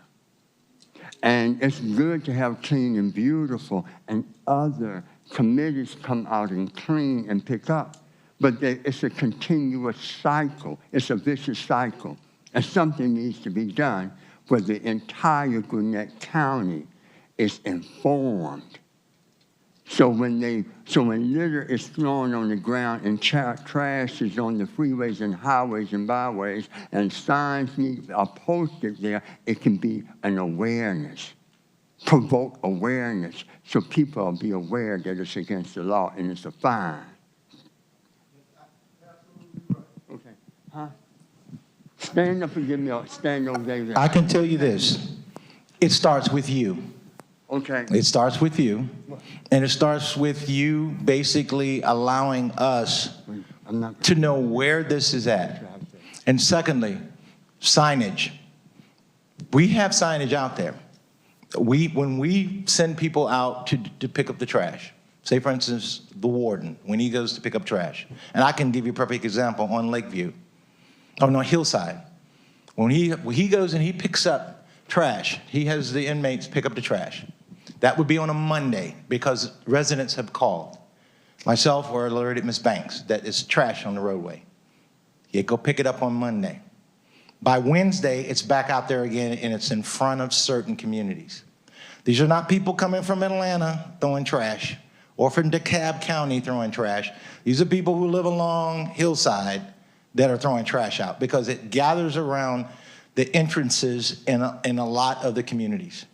And it's good to have Clean and Beautiful and other committees come out and clean and pick up. But it's a continuous cycle. It's a vicious cycle. And something needs to be done where the entire Gwinnett County is informed. So when litter is thrown on the ground and trash is on the freeways and highways and byways and signs are posted there, it can be an awareness, provoke awareness, so people will be aware that it's against the law and it's a fine. Okay, huh? Stand up and give me a stand over there. I can tell you this. It starts with you. Okay. It starts with you, and it starts with you basically allowing us to know where this is at. And secondly, signage. We have signage out there. When we send people out to pick up the trash, say for instance, the warden, when he goes to pick up trash, and I can give you a perfect example on Lakeview, Hillside. When he goes and he picks up trash, he has the inmates pick up the trash. That would be on a Monday because residents have called myself or alerted Ms. Banks that it's trash on the roadway. You go pick it up on Monday. By Wednesday, it's back out there again, and it's in front of certain communities. These are not people coming from Atlanta throwing trash or from DeKalb County throwing trash. These are people who live along Hillside that are throwing trash out because it gathers around the entrances in a lot of the communities.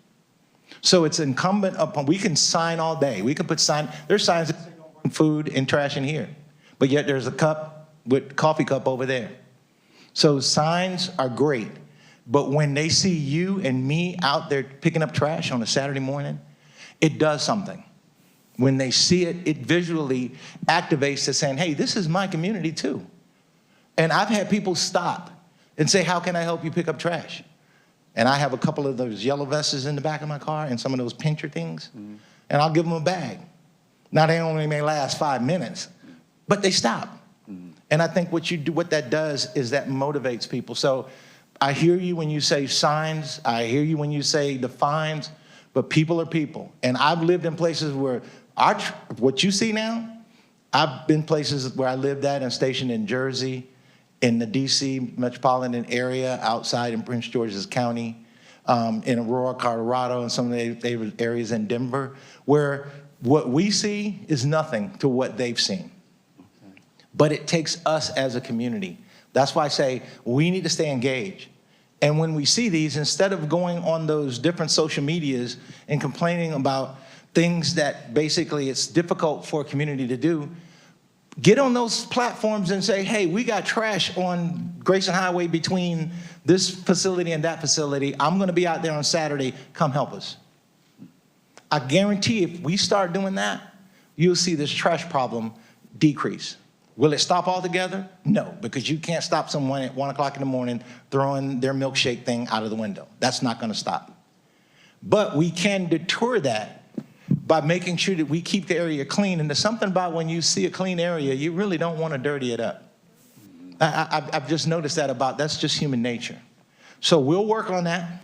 So it's incumbent upon, we can sign all day. We can put there's signs that say don't bring food and trash in here, but yet there's a cup with coffee cup over there. So signs are great, but when they see you and me out there picking up trash on a Saturday morning, it does something. When they see it, it visually activates to saying, hey, this is my community too. And I've had people stop and say, how can I help you pick up trash? And I have a couple of those yellow vests in the back of my car and some of those pincher things, and I'll give them a bag. Now, they only may last 5 minutes, but they stop. And I think what that does is that motivates people. So I hear you when you say signs. I hear you when you say the fines, but people are people. And I've lived in places where what you see now, I've been places where I lived at and stationed in Jersey, in the D.C. metropolitan area, outside in Prince George's County, in Aurora, Colorado, and some of the areas in Denver, where what we see is nothing to what they've seen. Okay. But it takes us as a community. That's why I say we need to stay engaged. And when we see these, instead of going on those different social medias and complaining about things that basically it's difficult for a community to do, get on those platforms and say, hey, we got trash on Grayson Highway between this facility and that facility. I'm going to be out there on Saturday. Come help us. I guarantee if we start doing that, you'll see this trash problem decrease. Will it stop altogether? No, because you can't stop someone at 1 o'clock in the morning throwing their milkshake thing out of the window. That's not going to stop. But we can deter that by making sure that we keep the area clean. And there's something about when you see a clean area, you really don't want to dirty it up. I've just noticed that's just human nature. So we'll work on that.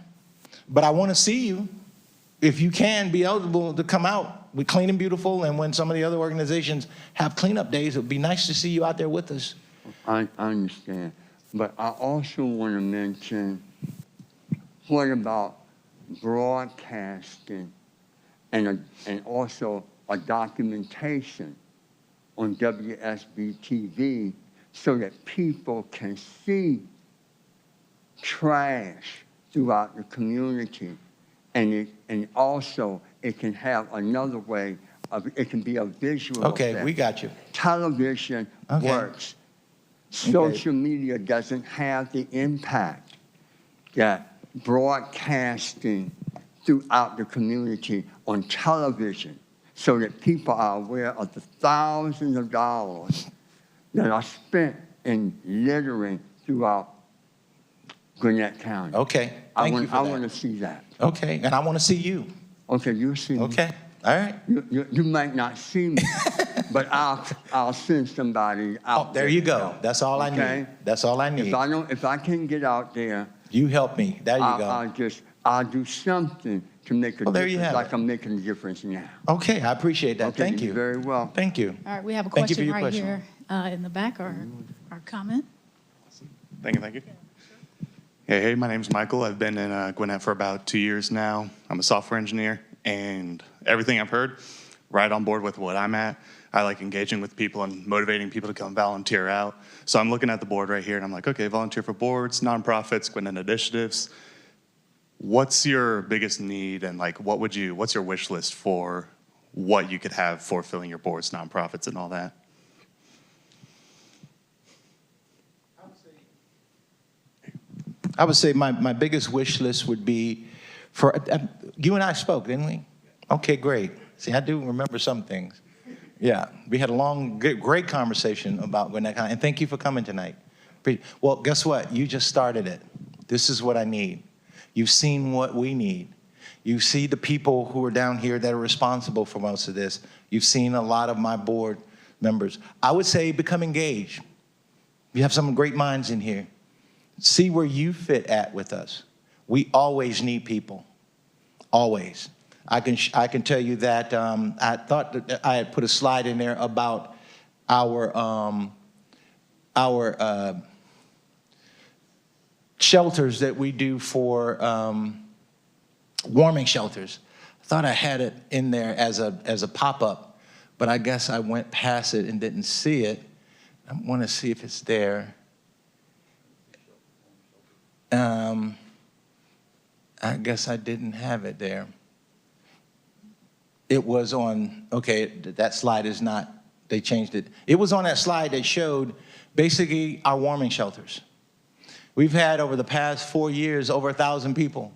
But I want to see you, if you can, be eligible to come out with Clean and Beautiful. And when some of the other organizations have cleanup days, it would be nice to see you out there with us. I understand. But I also want to mention, what about broadcasting and also a documentation on WSB TV so that people can see trash throughout the community, and also it can have another way of, it can be a visual Okay, effect. we got you. Television works. Social media doesn't have the impact that broadcasting throughout the community on television, so that people are aware of the thousands of dollars that are spent in littering throughout Gwinnett County. Okay, thank you for that. I want to see that. Okay, and I want to see you. Okay, you'll see me. Okay, all right. You might not see me, but I'll send somebody out. Oh, there you go. That's all I need. That's all I need. If I can't get out there, you help me. There you go. I'll do something to make a difference, there you have like it. I'm making a difference now. Okay, I appreciate that. Okay, Thank you. you're very well. Thank you. All right, we have a Thank you for question your right question. here in the back, our comment. Thank you. Hey, my name's Michael. I've been in Gwinnett for about 2 years now. I'm a software engineer, and everything I've heard, right on board with what I'm at. I like engaging with people and motivating people to come volunteer out. So I'm looking at the board right here, and I'm like, okay, volunteer for boards, nonprofits, Gwinnett initiatives. What's your biggest need, and like, what's your wish list for what you could have for filling your boards, nonprofits, and all that? I would say my biggest wish list would be for, you and I spoke, didn't we? Okay, great. See, I do remember some things. Yeah, we had a long, great conversation about Gwinnett County, and thank you for coming tonight. Well, guess what? You just started it. This is what I need. You've seen what we need. You see the people who are down here that are responsible for most of this. You've seen a lot of my board members. I would say become engaged. You have some great minds in here. See where you fit at with us. We always need people, always. I can tell you that I thought that I had put a slide in there about our shelters that we do for warming shelters. thought I had it in there as a pop-up, but I guess I went past it and didn't see it. I want to see if it's there. I guess I didn't have it there. It was on, okay, that slide is not, they changed it. It was on that slide that showed basically our warming shelters. We've had over the past 4 years over 1,000 people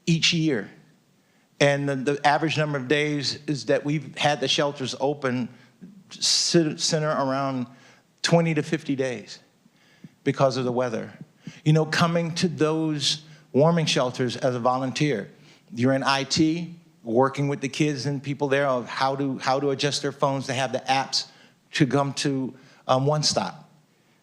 each year. And the average number of days is that we've had the shelters open center around 20 to 50 days because of the weather. You know, coming to those warming shelters as a volunteer, you're in IT, working with the kids and people there of how to adjust their phones to have the apps to come to One Stop,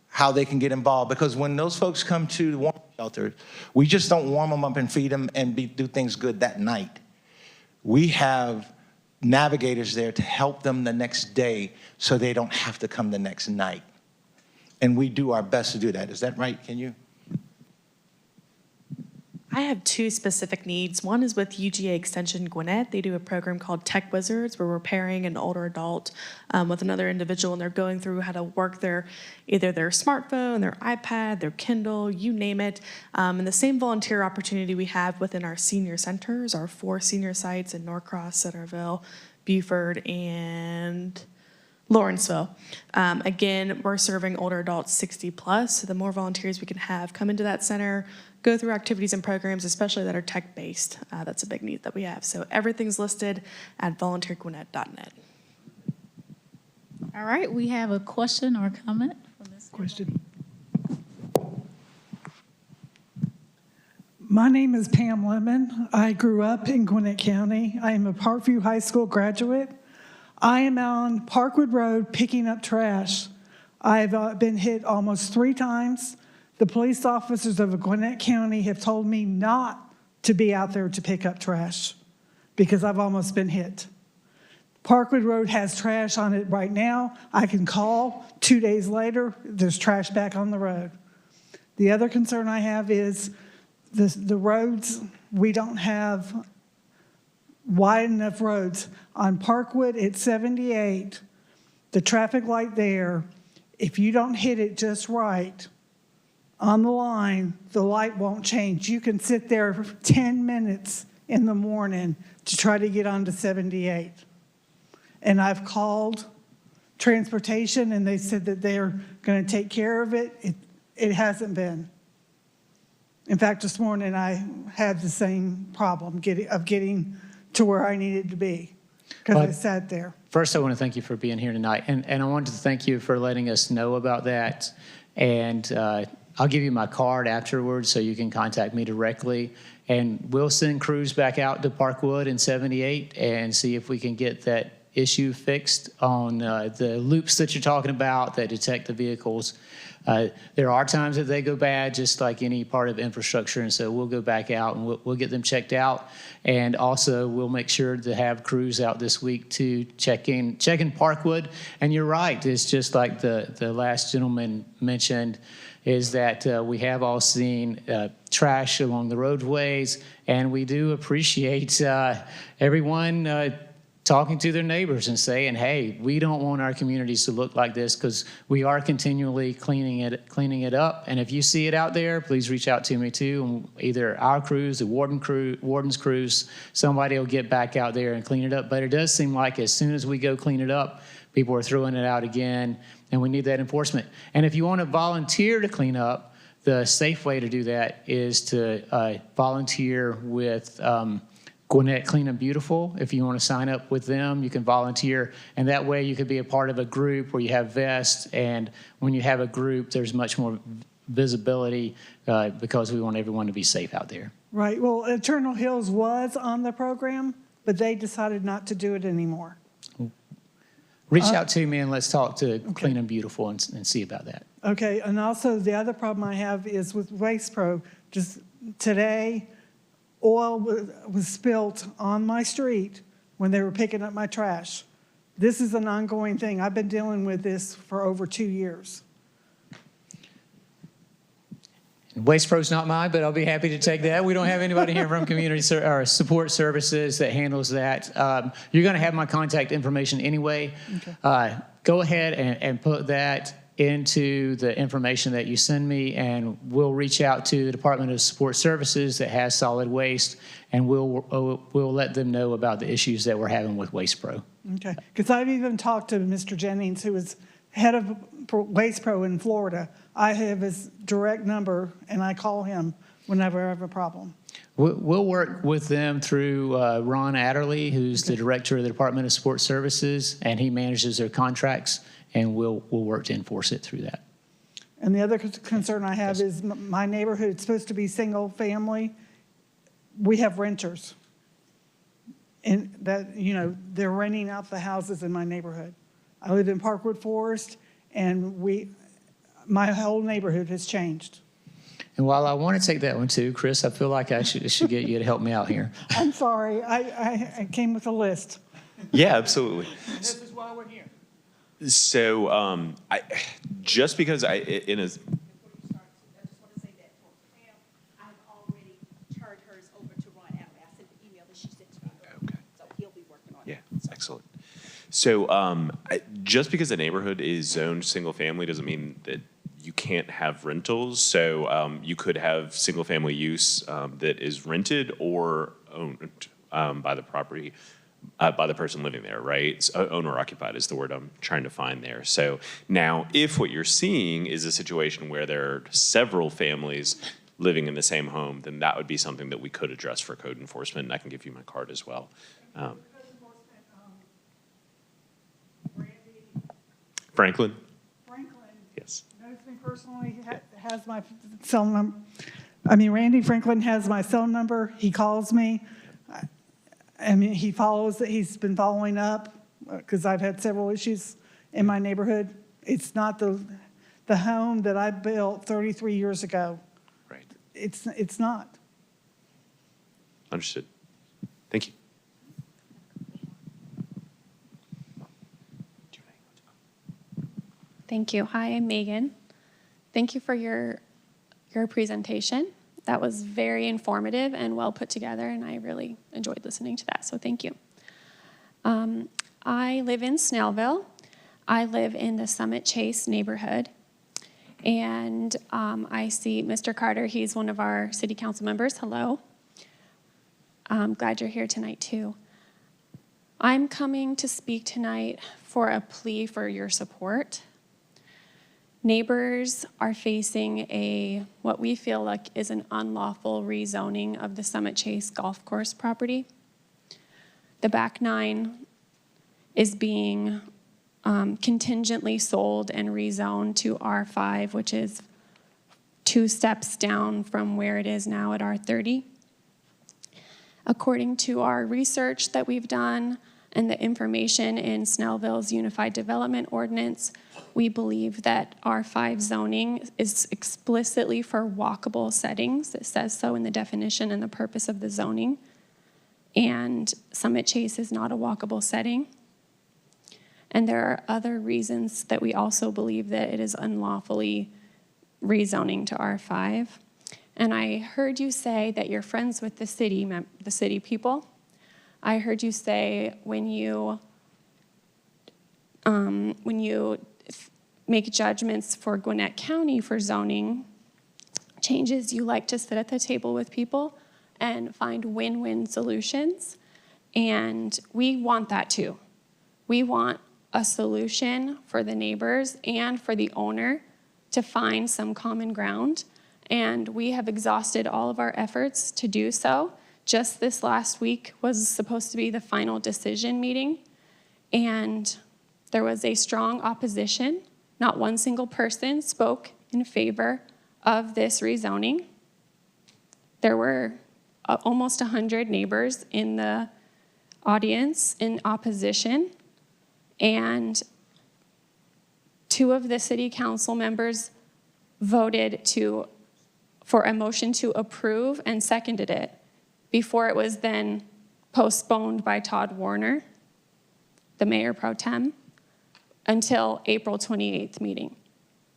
how they can get involved. Because when those folks come to the warming shelter, we just don't warm them up and feed them and do things good that night. We have navigators there to help them the next day so they don't have to come the next night. And we do our best to do that. Is that right? Can you? I have two specific needs. One is with UGA Extension Gwinnett. They do a program called Tech Wizards where we're pairing an older adult with another individual, and they're going through how to work either their smartphone, their iPad, their Kindle, you name it. And the same volunteer opportunity we have within our senior centers, our 4 senior sites in Norcross, Centerville, Beaufort, and Lawrenceville. Again, we're serving older adults 60 plus, so the more volunteers we can have come into that center, go through activities and programs, especially that are tech-based. That's a big need that we have. So everything's listed at volunteergwinnett.net. All right, we have a question or comment from this. Question. My name is Pam Lemon. I grew up in Gwinnett County. I am a Parkview High School graduate. I am on Parkwood Road picking up trash. I've been hit almost 3 times. The police officers of Gwinnett County have told me not to be out there to pick up trash because I've almost been hit. Parkwood Road has trash on it right now. I can call 2 days later, there's trash back on the road. The other concern I have is the roads. We don't have wide enough roads. On Parkwood at 78, the traffic light there, if you don't hit it just right, on the line, the light won't change. You can sit there for 10 minutes in the morning to try to get onto 78. And I've called transportation, and they said that they're going to take care of it. It hasn't been. In fact, this morning I had the same problem of getting to where I needed to be because I sat there. First, I want to thank you for being here tonight. And I wanted to thank you for letting us know about that. And I'll give you my card afterwards so you can contact me directly. And we'll send crews back out to Parkwood and 78 and see if we can get that issue fixed on the loops that you're talking about that detect the vehicles. There are times that they go bad, just like any part of infrastructure, and so we'll go back out and we'll get them checked out. And also, we'll make sure to have crews out this week to check in Parkwood. And you're right, it's just like the last gentleman mentioned, is that we have all seen trash along the roadways, and we do appreciate everyone talking to their neighbors and saying, hey, we don't want our communities to look like this, because we are continually cleaning it up. And if you see it out there, please reach out to me too. And either our crews, the warden's crews, somebody will get back out there and clean it up. But it does seem like as soon as we go clean it up, people are throwing it out again, and we need that enforcement. And if you want to volunteer to clean up, the safe way to do that is to volunteer with Gwinnett Clean and Beautiful. If you want to sign up with them, you can volunteer, and that way you could be a part of a group where you have vests, and when you have a group, there's much more visibility because we want everyone to be safe out there. Right. Well, Eternal Hills was on the program, but they decided not to do it anymore. Reach out to me and let's talk to Clean and Beautiful and see about that. Okay. And also the other problem I have is with Waste Pro. Just today, oil was spilt on my street when they were picking up my trash. This is an ongoing thing. I've been dealing with this for over 2 years. Waste Pro's not mine, but I'll be happy to take that. We don't have anybody here from or support services that handles that. You're going to have my contact information anyway. Okay. Go ahead and put that into the information that you send me, and we'll reach out to the Department of Support Services that has solid waste, and we'll let them know about the issues that we're having with Waste Pro. Okay, because I've even talked to Mr. Jennings, who is head of Waste Pro in Florida. I have his direct number, and I call him whenever I have a problem. We'll work with them through Ron Adderley, who's the director of the Department of Support Services, and he manages their contracts, and we'll work to enforce it through that. And the other concern I have is my neighborhood, it's supposed to be single family. We have renters. And that, they're renting out the houses in my neighborhood. I live in Parkwood Forest, and my whole neighborhood has changed. And while I want to take that one too, Chris, I feel like I should get you to help me out here. I'm sorry, I came with a list. Yeah, absolutely. This is why we're here. So, just because Before you start, I just want to say that for Pam, I've already turned hers over to Ron Adley. I sent the email that she sent to me. Okay. So he'll be working on it. Yeah, excellent. So, just because a neighborhood is zoned single family doesn't mean that you can't have rentals. So, you could have single family use that is rented or owned by the property. By the person living there, right? So owner occupied is the word I'm trying to find there. So now, if what you're seeing is a situation where there are several families living in the same home, then that would be something that we could address for code enforcement, and I can give you my card as well. Franklin? Yes. Knows me personally, has my cell number. Randy Franklin has my cell number. He calls me. He's been following up because I've had several issues in my neighborhood. It's not the home that I built 33 years ago. Right. It's not. Understood. Thank you. Thank you. Hi, I'm Megan. Thank you for your presentation. That was very informative and well put together, and I really enjoyed listening to that, so thank you. I live in Snellville. I live in the Summit Chase neighborhood, and I see Mr. Carter. He's one of our city council members. Hello. I'm glad you're here tonight, too. I'm coming to speak tonight for a plea for your support. Neighbors are facing what we feel like is an unlawful rezoning of the Summit Chase golf course property. The back nine is being contingently sold and rezoned to R5, which is 2 steps down from where it is now at R30. According to our research that we've done and the information in Snellville's Unified Development Ordinance, we believe that R5 zoning is explicitly for walkable settings. It says so in the definition and the purpose of the zoning. And Summit Chase is not a walkable setting. And there are other reasons that we also believe that it is unlawfully rezoning to R5. And I heard you say that you're friends with the city people. I heard you say when you make judgments for Gwinnett County for zoning changes, you like to sit at the table with people and find win-win solutions. And we want that too. We want a solution for the neighbors and for the owner to find some common ground. And we have exhausted all of our efforts to do so. Just this last week was supposed to be the final decision meeting, and there was a strong opposition. Not one single person spoke in favor of this rezoning. There were almost 100 neighbors in the audience in opposition, and 2 of the city council members voted for a motion to approve and seconded it before it was then postponed by Todd Warner, the mayor pro tem, until April 28th meeting.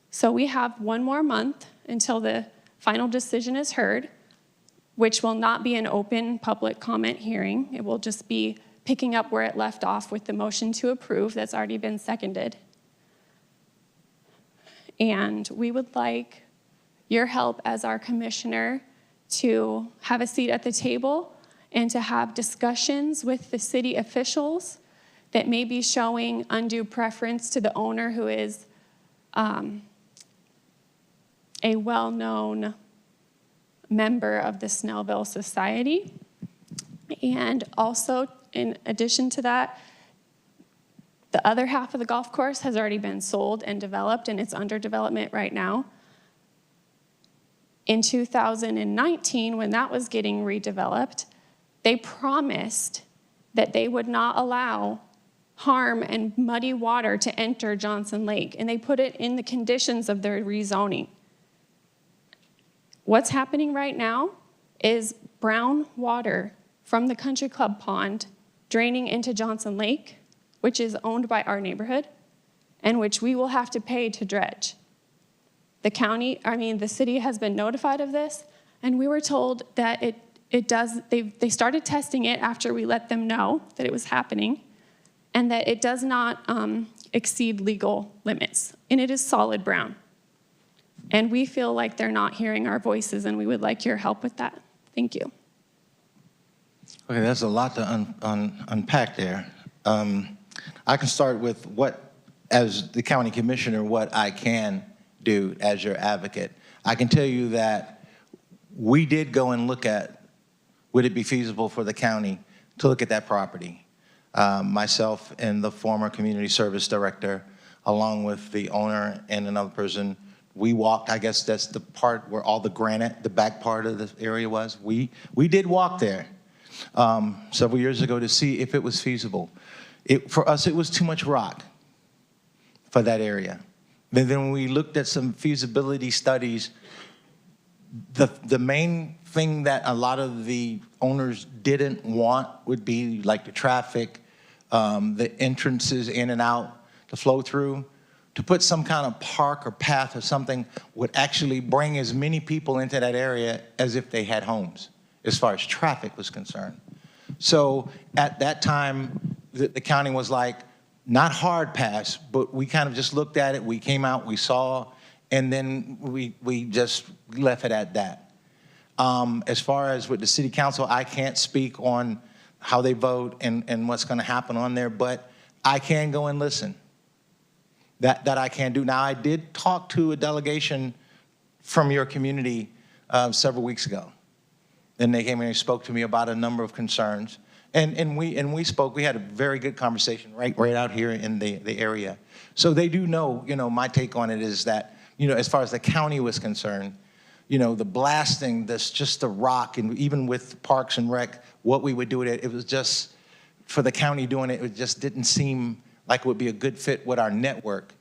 So we have 1 more month until the final decision is heard, which will not be an open public comment hearing. It will just be picking up where it left off with the motion to approve that's already been seconded. And we would like your help as our commissioner to have a seat at the table and to have discussions with the city officials that may be showing undue preference to the owner, who is a well-known member of the Snellville Society. And also, in addition to that, the other half of the golf course has already been sold and developed, and it's under development right now. In 2019, when that was getting redeveloped, they promised that they would not allow harm and muddy water to enter Johnson Lake, and they put it in the conditions of their rezoning. What's happening right now is brown water from the country club pond draining into Johnson Lake, which is owned by our neighborhood, and which we will have to pay to dredge. The city has been notified of this, and we were told that they started testing it after we let them know that it was happening, and that it does not exceed legal limits, and it is solid brown. And we feel like they're not hearing our voices, and we would like your help with that. Thank you. Okay, that's a lot to unpack there. I can start with as the county commissioner, what I can do as your advocate. I can tell you that we did go and look at, would it be feasible for the county to look at that property? Myself and the former community service director, along with the owner and another person, we walked, I guess that's the part where all the granite, the back part of the area was. We did walk there several years ago to see if it was feasible. For us, it was too much rock for that area. And then when we looked at some feasibility studies, the main thing that a lot of the owners didn't want would be like the traffic, the entrances in and out, the flow through. To put some kind of park or path or something would actually bring as many people into that area as if they had homes, as far as traffic was concerned. So at that time, the county was like, not hard pass, but we kind of just looked at it, we came out, we saw, and then we just left it at that. As far as with the city council, I can't speak on how they vote and what's gonna happen on there, but I can go and listen. That I can do. Now, I did talk to a delegation from your community several weeks ago. And they came in and spoke to me about a number of concerns. And we spoke, we had a very good conversation right out here in the area. So they do know, my take on it is that, as far as the county was concerned, the blasting, just the rock, and even with Parks and Rec, what we would do with it, it was just, for the county doing it, it just didn't seem like it would be a good fit with our network.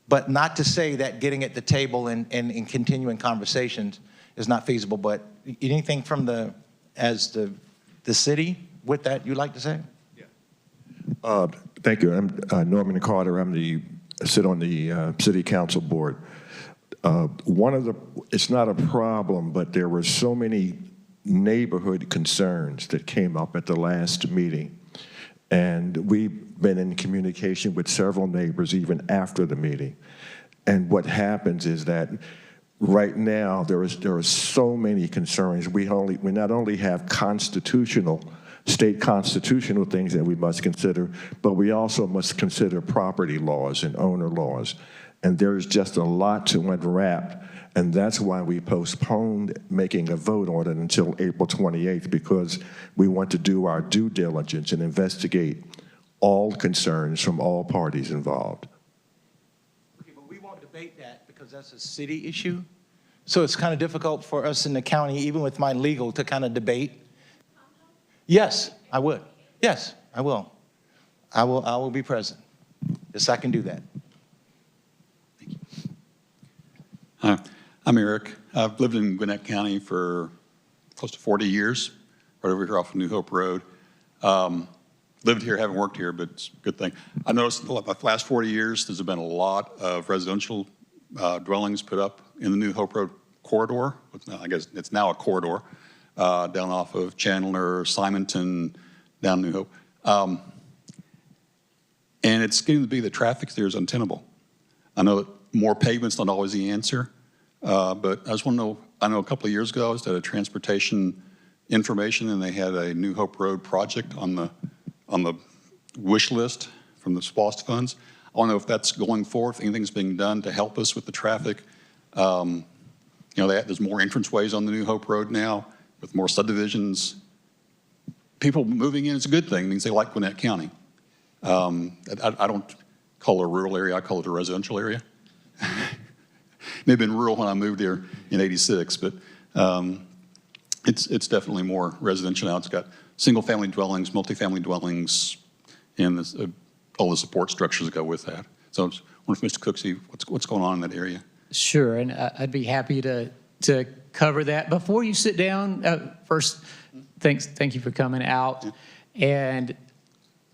But not to say that getting at the table and continuing conversations is not feasible, but anything from the city with that you'd like to say? Yeah. Thank you. I'm Norman Carter. Sit on the city council board. It's not a problem, but there were so many neighborhood concerns that came up at the last meeting. And we've been in communication with several neighbors even after the meeting. And what happens is that right now there are so many concerns. We not only have state constitutional things that we must consider, but we also must consider property laws and owner laws. And there's just a lot to unwrap. And that's why we postponed making a vote on it until April 28th, because we want to do our due diligence and investigate all concerns from all parties involved. Okay, but we won't debate that because that's a city issue. So it's kind of difficult for us in the county, even with my legal, to kind of debate. Yes, I would. Yes, I will. I will be present. Yes, I can do that. Thank you. Hi. I'm Eric. I've lived in Gwinnett County for close to 40 years, right over here off of New Hope Road. Lived here, haven't worked here, but it's a good thing. I noticed in the last 40 years, there's been a lot of residential dwellings put up in the New Hope Road corridor. I guess it's now a corridor down off of Chandler, Simonton, down New Hope. And it's getting to be the traffic there is untenable. I know that more pavement's not always the answer, but I just want to know, I know a couple of years ago I was at a transportation information and they had a New Hope Road project on the wish list from the SPOST funds. I want to know if that's going forward, if anything's being done to help us with the traffic. You know, there's more entranceways on the New Hope Road now with more subdivisions. People moving in is a good thing. It means they like Gwinnett County. I don't call it a rural area, I call it a residential area. May have been rural when I moved here in '86, but it's definitely more residential now. It's got single-family dwellings, multifamily dwellings, and all the support structures that go with that. So I wonder if Mr. Cooksey, what's going on in that area? Sure, and I'd be happy to cover that. Before you sit down, first, thank you for coming out. And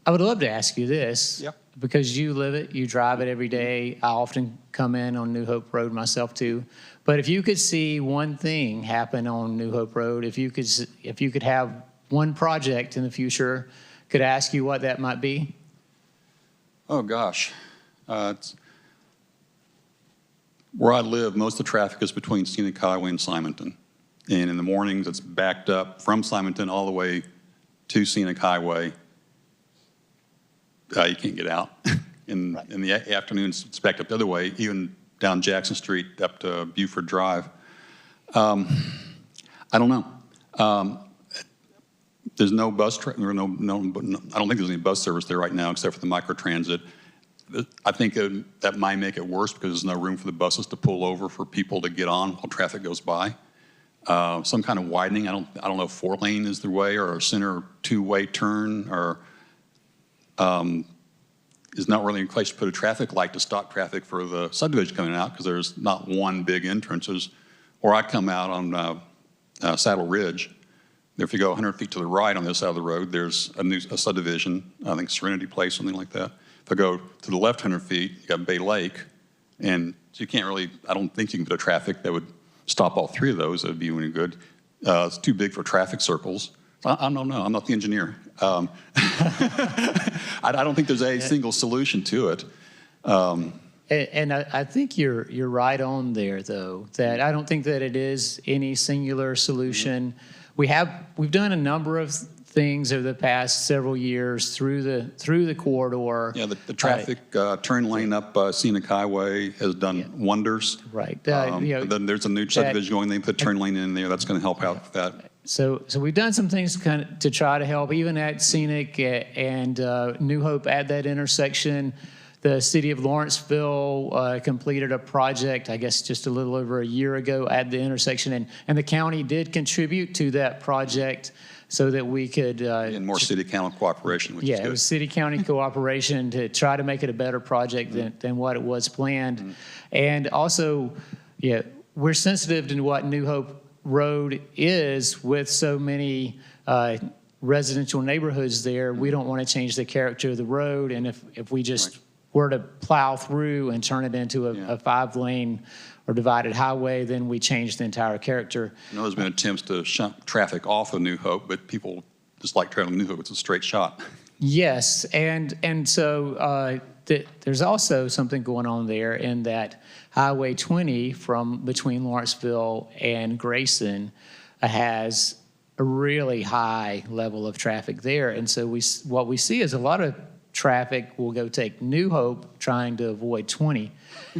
I would love to ask you this. Yep. Because you live it, you drive it every day. I often come in on New Hope Road myself too. But if you could see one thing happen on New Hope Road, if you could have one project in the future, could I ask you what that might be? Oh, gosh. Where I live, most of the traffic is between Scenic Highway and Simonton. And in the mornings, it's backed up from Simonton all the way to Scenic Highway. You can't get out. In the afternoons, it's backed up the other way, even down Jackson Street up to Buford Drive. I don't know. There's no bus, I don't think there's any bus service there right now except for the microtransit. I think that might make it worse because there's no room for the buses to pull over for people to get on while traffic goes by. Some kind of widening, I don't know if 4-lane is the way, or a center 2-way turn, or is not really a place to put a traffic light to stop traffic for the subdivision coming out because there's not one big entrance. Or I come out on Saddle Ridge. If you go 100 feet to the right on this side of the road, there's a subdivision, I think Serenity Place, something like that. If I go to the left 100 feet, you got Bay Lake, and so you can't really, I don't think you can put a traffic that would stop all three of those. That would be any good. It's too big for traffic circles. I don't know. I'm not the engineer. I don't think there's a single solution to it. And I think you're right on there, though, that I don't think that it is any singular solution. Mm-hmm. We've done a number of things over the past several years through the corridor. Yeah, the traffic turn lane up Scenic Highway has done wonders. Right. Then there's a new subdivision going. They put turn lane in there. That's going to help out with that. So we've done some things kind of to try to help, even at Scenic and New Hope at that intersection. The city of Lawrenceville completed a project, I guess, just a little over a year ago at the intersection, and the county did contribute to that project so that we could... and more city-county cooperation, which is good. It was city-county cooperation to try to make it a better project than what it was planned. Mm-hmm. And also, we're sensitive to what New Hope Road is with so many residential neighborhoods there. We don't want to change the character of the road, and if we just were to plow through and turn it into a 5-lane or divided highway, then we change the entire character. I know there's been attempts to shunt traffic off of New Hope, but people just like traveling New Hope. It's a straight shot. Yes, and so there's also something going on there in that Highway 20 from between Lawrenceville and Grayson has a really high level of traffic there. And so what we see is a lot of traffic will go take New Hope trying to avoid 20.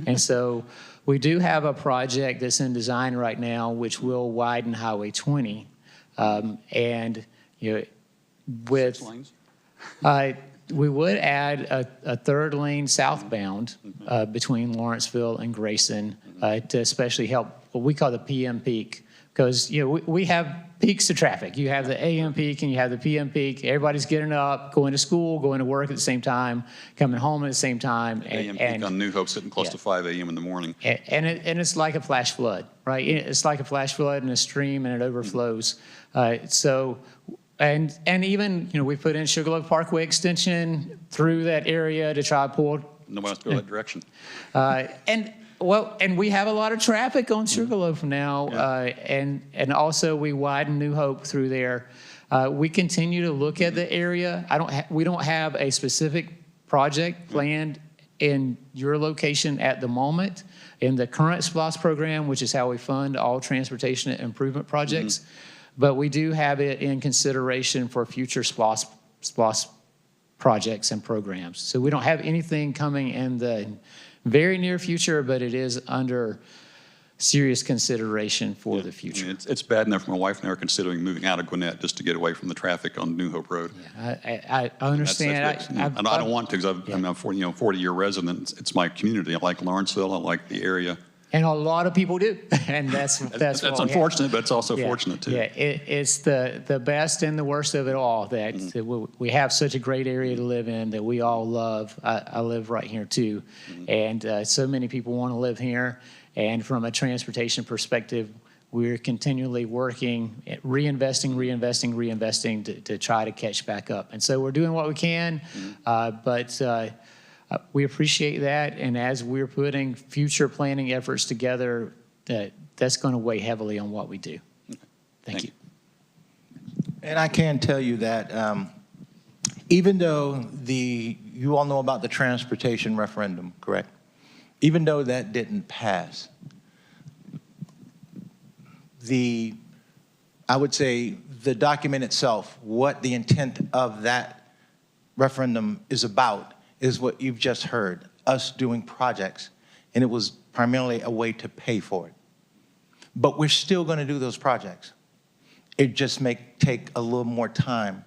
And so we do have a project that's in design right now which will widen Highway 20. And with 6 lanes? we would add a 3rd lane southbound between Lawrenceville and Grayson to especially help what we call the PM peak, because we have peaks of traffic. You have the AM peak and you have the PM peak. Everybody's getting up, going to school, going to work at the same time, coming home at the same time. AM peak on New Hope sitting close to 5 a.m. in the morning. And it's like a flash flood, right? It's like a flash flood in a stream, and it overflows. And even, we put in Sugarloaf Parkway extension through that area to try to pull. Nobody wants to go that direction. Well, and we have a lot of traffic on Sugarloaf now, and also we widen New Hope through there. We continue to look at the area. We don't have a specific project planned in your location at the moment. In the current SPLOST program, which is how we fund all transportation improvement projects, but we do have it in consideration for future SPLOST projects and programs. So we don't have anything coming in the very near future, but it is under serious consideration for the future. I mean, it's bad enough. My wife and I are considering moving out of Gwinnett just to get away from the traffic on New Hope Road. I understand. And I don't want to because I'm a 40-year resident. It's my community. I like Lawrenceville. I like the area. And a lot of people do, and that's unfortunate, but it's also fortunate too. Yeah, it's the best and the worst of it all. That we have such a great area to live in that we all love. I live right here too, and so many people want to live here. And from a transportation perspective, we're continually working, reinvesting to try to catch back up. And so we're doing what we can, but we appreciate that. And as we're putting future planning efforts together, that's going to weigh heavily on what we do. Thank you. And I can tell you that even though you all know about the transportation referendum, correct? Even though that didn't pass, I would say the document itself, what the intent of that referendum is about, is what you've just heard, us doing projects, and it was primarily a way to pay for it. But we're still going to do those projects. It just may take a little more time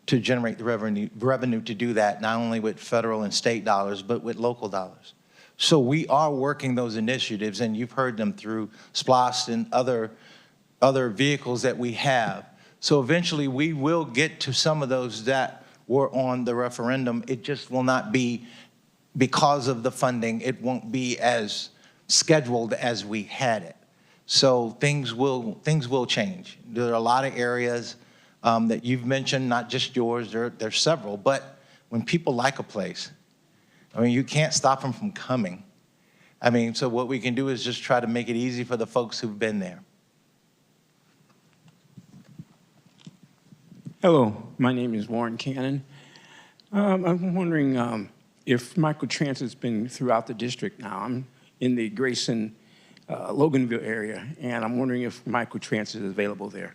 to generate the revenue to do that, not only with federal and state dollars, but with local dollars. So we are working those initiatives, and you've heard them through SPLOST and other vehicles that we have. So eventually we will get to some of those that were on the referendum. It just will not be, because of the funding, it won't be as scheduled as we had it. So things will change. There are a lot of areas that you've mentioned, not just yours, there's several, but when people like a place, I mean, you can't stop them from coming. I mean, so what we can do is just try to make it easy for the folks who've been there. Hello, my name is Warren Cannon. I'm wondering if microtransit's been throughout the district now. I'm in the Grayson, Loganville area, and I'm wondering if microtransit is available there.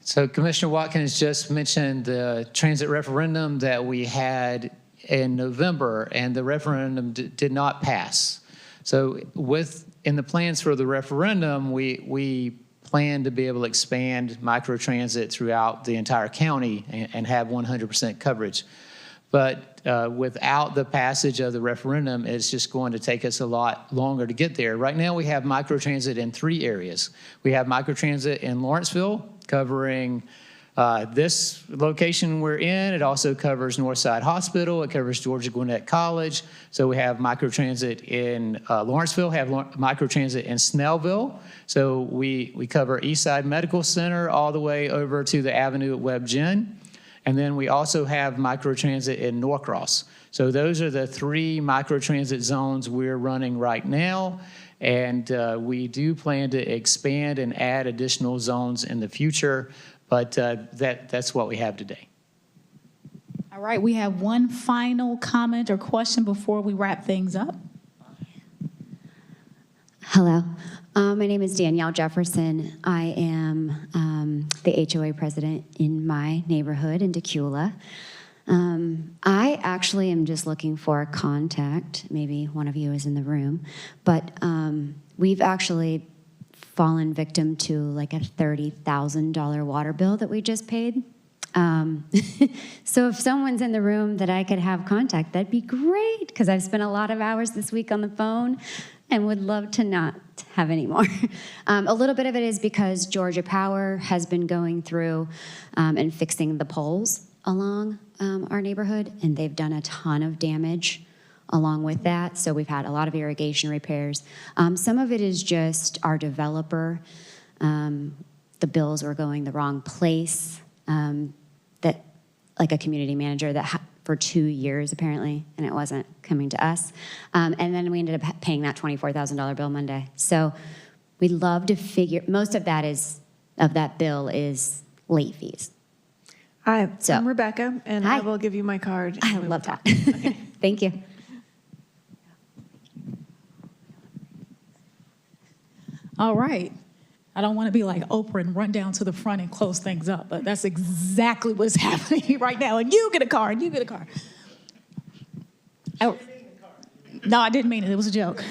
So Commissioner Watkins just mentioned the transit referendum that we had in November, and the referendum did not pass. So in the plans for the referendum, we plan to be able to expand microtransit throughout the entire county and have 100% coverage. But without the passage of the referendum, it's just going to take us a lot longer to get there. Right now, we have microtransit in 3 areas. We have microtransit in Lawrenceville, covering this location we're in. It also covers Northside Hospital. It covers Georgia Gwinnett College. So we have microtransit in Lawrenceville, have microtransit in Snellville. So we cover Eastside Medical Center all the way over to the Avenue at Webb Gyn. And then we also have microtransit in Norcross. So those are the 3 microtransit zones we're running right now. And we do plan to expand and add additional zones in the future, but that's what we have today. All right, we have one final comment or question before we wrap things up. Hello, my name is Danielle Jefferson. I am the HOA president in my neighborhood in Decula. I actually am just looking for a contact. Maybe one of you is in the room, but we've actually fallen victim to like a $30,000 water bill that we just paid. So if someone's in the room that I could have contact, that'd be great, because I've spent a lot of hours this week on the phone and would love to not have any more. A little bit of it is because Georgia Power has been going through and fixing the poles along our neighborhood, and they've done a ton of damage along with that. So we've had a lot of irrigation repairs. Some of it is just our developer. The bills were going the wrong place. That, like a community manager that for 2 years apparently, and it wasn't coming to us. And then we ended up paying that $24,000 bill Monday. So we'd love to figure, most of that bill is late fees. Hi, So- I'm Rebecca, and Hi. I will give you my card. I love that. Thank you. All right. I don't want to be like Oprah and run down to the front and close things up, but that's exactly what's happening right now. And you get a car, and you get a car. No, I didn't mean it. It was a joke.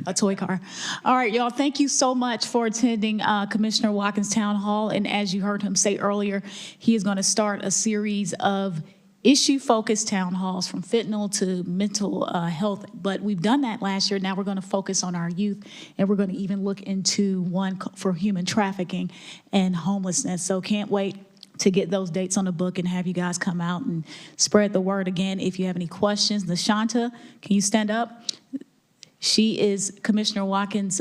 A toy car. All right, y'all, thank you so much for attending Commissioner Watkins Town Hall. And as you heard him say earlier, he is going to start a series of issue-focused town halls from fentanyl to mental health. But we've done that last year. Now we're going to focus on our youth, and we're going to even look into one for human trafficking and homelessness. So can't wait to get those dates on the book and have you guys come out and spread the word again. If you have any questions, Nashanta, can you stand up? She is Commissioner Watkins'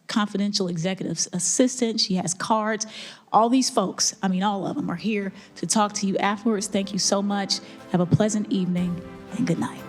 confidential executive assistant. She has cards. All these folks, I mean, all of them are here to talk to you afterwards. Thank you so much. Have a pleasant evening and good night.